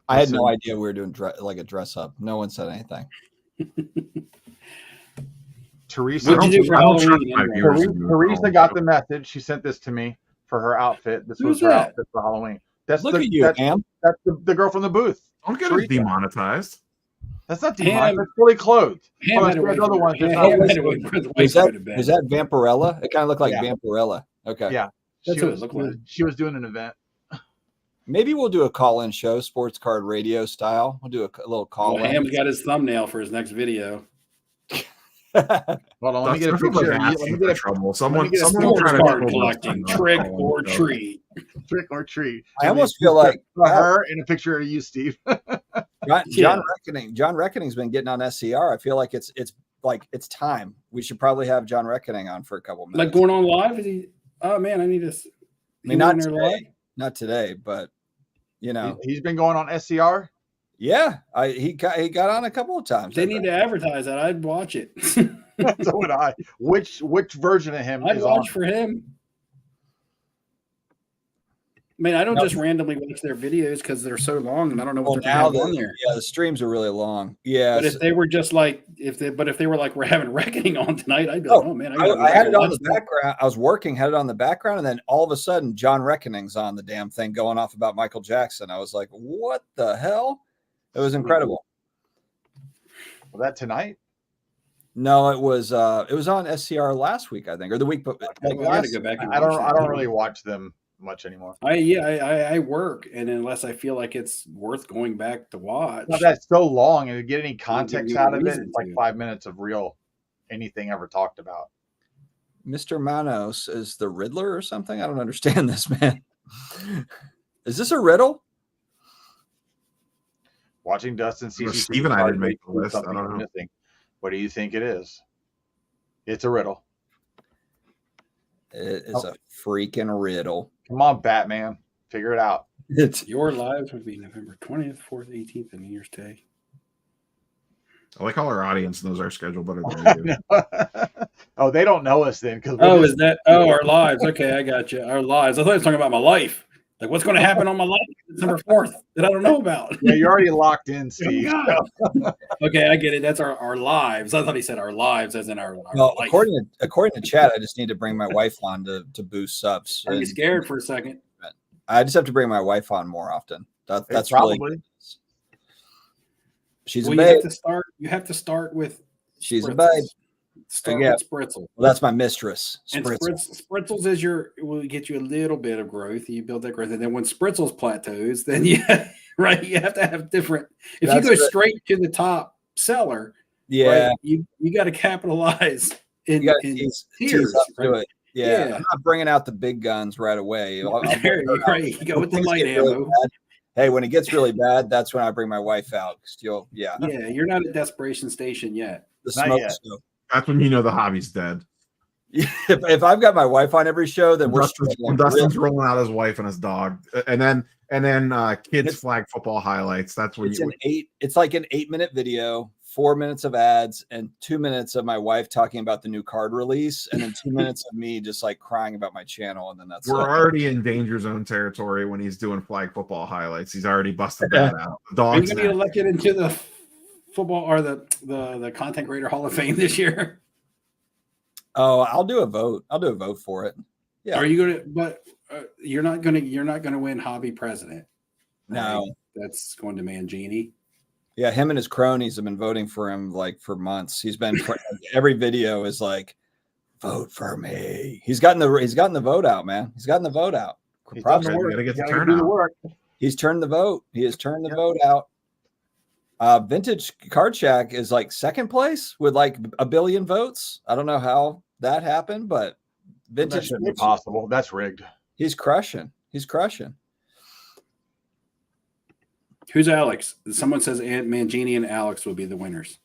I had no idea we were doing like a dress up. No one said anything. Teresa, what did you do for Halloween? Teresa got the message. She sent this to me for her outfit. This was her outfit for Halloween. Look at you, Pam. That's the girl from the booth. Don't get it demonetized. That's not demonetized. It's fully clothed. Is that Vampirella? It kind of looked like Vampirella. Okay. Yeah. That's what it looked like. She was doing an event. Maybe we'll do a call-in show, sports card radio style. We'll do a little call-in. Ham's got his thumbnail for his next video. Hold on, let me get a picture. Let me get trouble. Someone card collecting. Trick or treat. Trick or treat. I almost feel like her in a picture of you, Steve. John Reckoning's been getting on SCR. I feel like it's time. We should probably have John Reckoning on for a couple minutes. Like going on live? Is he? Oh man, I need to. I mean, not today. Not today, but you know, he's been going on SCR. Yeah, he got on a couple of times. They need to advertise that. I'd watch it. So would I. Which version of him? I'd watch for him. I mean, I don't just randomly watch their videos because they're so long, and I don't know what they're having on there. Yeah, the streams are really long. Yeah, but if they were just like, if they were like, we're having Reckoning on tonight, I'd be like, oh man, I had it on the background. I was working, had it on the background, and then all of a sudden, John Reckoning's on the damn thing, going off about Michael Jackson. I was like, what the hell? It was incredible. Was that tonight? No, it was on SCR last week, I think, or the week. But like I gotta go back. And I don't really watch them much anymore. I work, and unless I feel like it's worth going back to watch. Well, that's so long, and to get any context out of it, it's like 5 minutes of real anything ever talked about. Mr. Manos is the Riddler or something. I don't understand this, man. Is this a riddle? Watching Dustin CCC. Steve and I didn't make the list. I don't know. Missing. What do you think it is? It's a riddle. It is a freaking riddle. Come on, Batman. Figure it out. Your lives would be November 20th, 4th, 18th, and New Year's Day. I like how our audience knows our schedule better than you. Oh, they don't know us then. Is that? Oh, our lives. Okay, I got you. Our lives. I thought I was talking about my life. Like, what's going to happen on my life December 4th that I don't know about? Yeah, you're already locked in, Steve. Okay, I get it. That's our lives. I thought he said our lives as in our well, life. According to chat, I just need to bring my wife on to boost subs. I'd be scared for a second. I just have to bring my wife on more often. That's probably. Really she's a babe. You have to start with she's Spritzels. A babe. Start with Spritzel. Well, that's my mistress. Spritzel. And Spritzels will get you a little bit of growth. You build that growth, and then when Spritzels plateaus, then you have to have different. If you go straight to the top seller, yeah, right, you got to capitalize in tiers. Right? Yeah, I'm not bringing out the big guns right away. Right, you go with the light ammo. Really hey, when it gets really bad, that's when I bring my wife out. Yeah, you're not at desperation station yet. The smoke stove. That's when you know the hobby's dead. If I've got my wife on every show, then Dustin's rolling out his wife and his dog, and then kids flag football highlights. That's when it's like an 8-minute video, 4 minutes of ads, and 2 minutes of my wife talking about the new card release, and then 2 minutes of me just like crying about my channel, and then we're already in danger zone territory when he's doing flag football highlights. He's already busted that out. The dog's Are you going to get elected into the football or the content creator Hall of Fame this year? Oh, I'll do a vote. I'll do a vote for it. Yeah. Are you going to? But you're not going to win hobby president. No, that's going to Mangini. Yeah, him and his cronies have been voting for him like for months. He's been every video is like, vote for me. He's gotten the vote out, man. He's gotten the vote out. Props to get the turnout. He's turned the vote. He has turned the vote out. Vintage Card Shack is like second place with like 1 billion votes. I don't know how that happened, but Vintage shouldn't be possible. That's rigged. He's crushing. Who's Alex? Someone says Mangini and Alex will be the winners.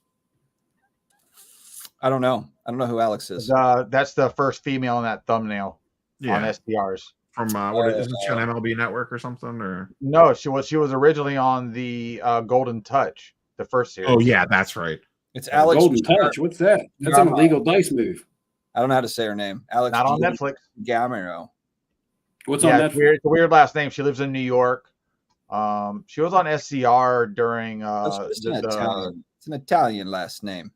I don't know. I don't know who Alex is. That's the first female in that thumbnail on Yeah, STRs. from what is this on MLB Network or something? Or No, she was originally on the Golden Touch, the first series. oh yeah, that's right. It's Alex. Golden Touch. What's that? That's an illegal dice move. I don't know how to say her name. Alex. Not on Netflix. Gamero. What's on Netflix? It's a weird last name. She lives in New York. She was on SCR during It's an Italian last name.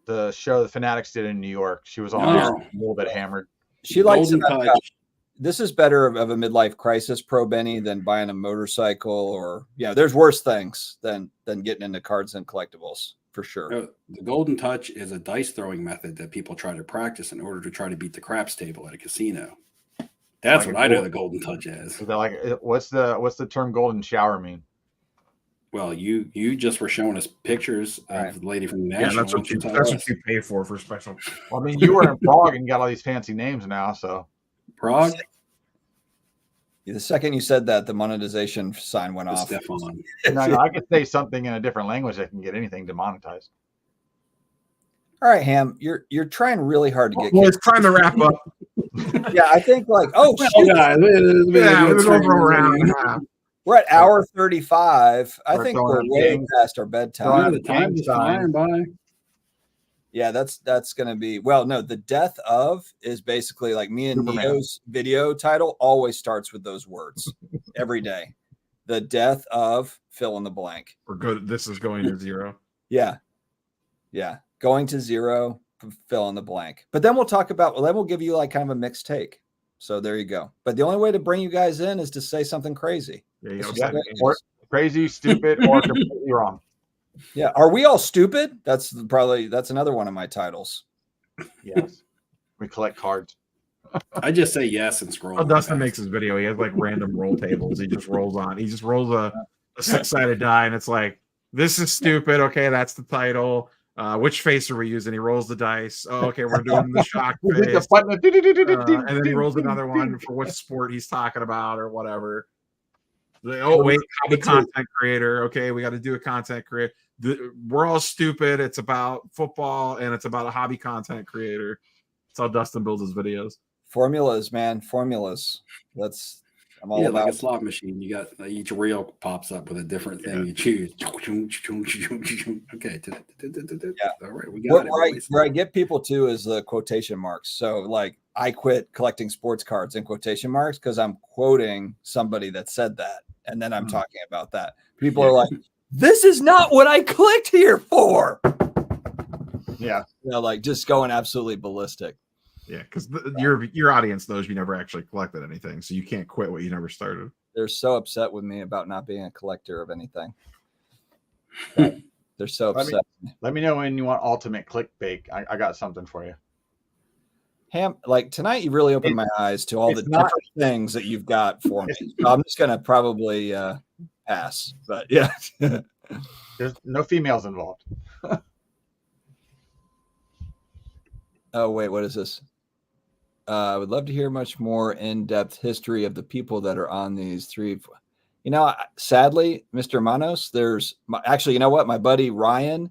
the show the Fanatics did in New York. She was on Oh. there a little bit hammered. She likes Golden it. Touch. This is better of a midlife crisis pro Benny than buying a motorcycle, or there's worse things than getting into cards and collectibles for sure. The Golden Touch is a dice throwing method that people try to practice in order to try to beat the craps table at a casino. That's Like what I know the Golden Touch is. Is that like what's the term golden shower mean? Well, you just were showing us pictures of the lady from the Yeah, National. that's what you pay for special. Well, I mean, you were in Prague and got all these fancy names now, so Prague. The second you said that, the monetization sign went off. Stefan. no, I could say something in a different language that can get anything demonetized. All right, Ham, you're trying really hard to get. Well, it's time to wrap up. Yeah, I think shoot, Yeah, it was over around. we're at hour 35. I We're think throwing we're way games. past our bedtime. The time is flying by. Yeah, that's going to be no. The death of is basically like me and Superman. Neo's video title always starts with those words every day. The death of fill in the blank. We're good. This is going to zero. Yeah. Going to zero, fill in the blank. But then we'll talk about. Then we'll give you like kind of a mixed take. So there you go. But the only way to bring you guys in is to say something crazy. There you go. Yeah, or crazy, stupid, or completely wrong. Yeah. Are we all stupid? That's another one of my titles. Yes, we collect cards. I just say yes and scroll. Oh, Dustin makes his video. He has like random roll tables. He just rolls on. He just rolls a six-sided die, and it's like, this is stupid. Okay, that's the title. Which face are we using? He rolls the dice. Oh, okay, we're doing the shock face. And then he rolls another one for which sport he's talking about or whatever. Oh, wait, hobby content creator. Okay, we got to do a content creator. We're all stupid. It's about football and it's about a hobby content creator. That's how Dustin builds his videos. Formulas, man. Formulas. I'm all about like a slot machine. You got each reel pops up with a different thing you choose. Okay. Yeah. All right, we got it. Where I get people to is the quotation marks. So like I quit collecting sports cards in quotation marks because I'm quoting somebody that said that. And then I'm talking about that. People are like, this is not what I clicked here for. Yeah. Like just going absolutely ballistic. Yeah, because your audience knows you never actually collected anything, so you can't quit what you never started. They're so upset with me about not being a collector of anything. They're so upset. Let me know when you want ultimate clickbait. I got something for you. Ham, like tonight, you really opened my eyes to all the different things that you've got for me. So I'm just gonna probably pass, but yeah. There's no females involved. Oh wait, what is this? I would love to hear much more in-depth history of the people that are on these three. Sadly, Mr. Manos, actually, you know what? My buddy Ryan,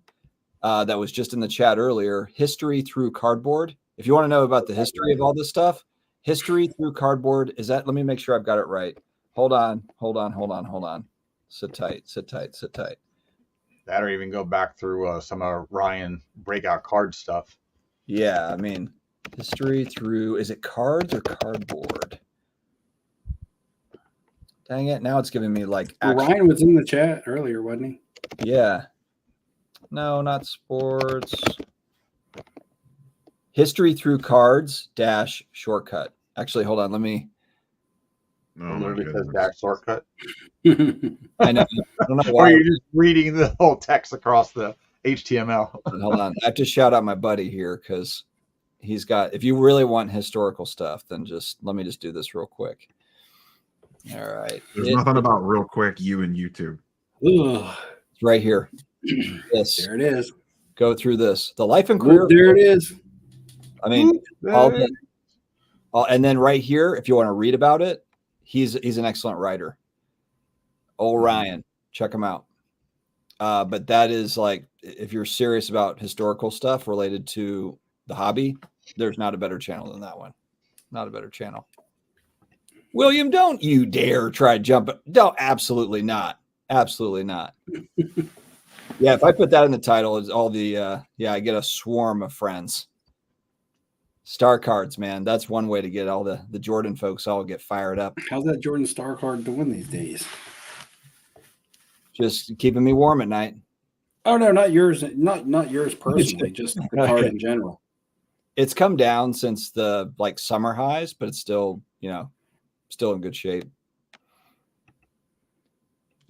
that was just in the chat earlier, History Through Cardboard. If you want to know about the history of all this stuff, History Through Cardboard, let me make sure I've got it right. Hold on. Sit tight. That or even go back through some of Ryan breakout card stuff. Yeah, I mean, history through, is it cards or cardboard? Dang it. Now it's giving me like. Ryan was in the chat earlier, wasn't he? Yeah. No, not sports. History through cards - shortcut. Actually, hold on. Let me. Oh, Literally says dash shortcut. I know. I don't know Or why. you're just reading the whole text across the HTML. Hold on. I have to shout out my buddy here because he's got, if you really want historical stuff, then let me just do this real quick. All right. There's nothing about real quick you and YouTube. It's right here. Yes. There it is. Go through this. The life and career. There it is. I mean, and then right here, if you want to read about it, he's an excellent writer. Ryan, check him out. But that is like, if you're serious about historical stuff related to the hobby, there's not a better channel than that one. Not a better channel. William, don't you dare try jumping. No, absolutely not. Absolutely not. Yeah, if I put that in the title, is all the I get a swarm of friends. Star cards, man. That's one way to get all the Jordan folks all get fired up. How's that Jordan Star card doing these days? Just keeping me warm at night. Oh no, not yours. Not yours personally. Just the card Okay. in general. It's come down since the like summer highs, but it's still, still in good shape.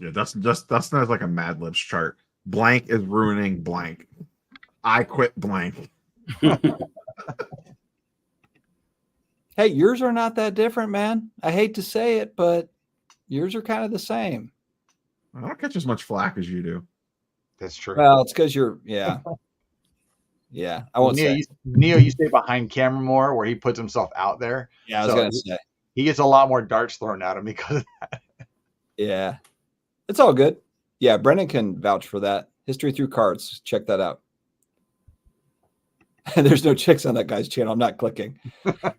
Yeah, that's not like a Mad Libs chart. Blank is ruining blank. I quit blank. Hey, yours are not that different, man. I hate to say it, but yours are kind of the same. I don't catch as much flack as you do. That's true. Well, it's because you're, yeah. I won't say. Neo, you stay behind camera more, where he puts himself out there. Yeah, I was So gonna say. He gets a lot more darts thrown at him because of that. Yeah, it's all good. Yeah, Brendan can vouch for that. History through cards. Check that out. There's no chicks on that guy's channel. I'm not clicking.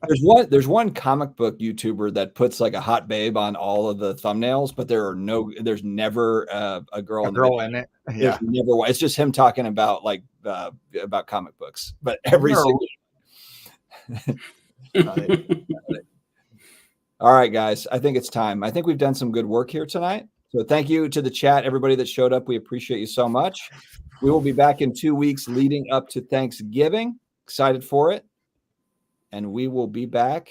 There's one comic book YouTuber that puts like a hot babe on all of the thumbnails, but there's never a girl. In it. Yeah. There's never one. It's just him talking about like about comic books, but every single. All right, guys. I think it's time. I think we've done some good work here tonight. So thank you to the chat, everybody that showed up. We appreciate you so much. We will be back in 2 weeks leading up to Thanksgiving. Excited for it. And we will be back.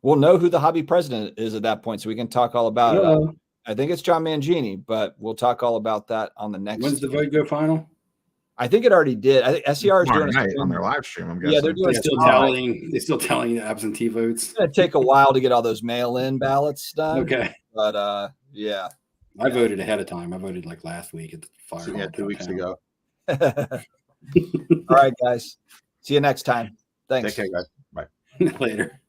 We'll know who the hobby president is at that point, so we can talk all about it. I think it's John Mangini, but we'll talk all about that on the next. When's the vote go final? I think it already did. I think SCR is Tomorrow doing night on their live stream. I'm guessing. Yeah, they're doing They're still tallying the absentee votes. It's going to take a while to get all those mail-in ballots done. Okay. But yeah. I voted ahead of time. I voted like last week at the fire. So, yeah, 2 weeks ago. All right, guys. See you next time. Thanks. Take care, guys. Bye. Later.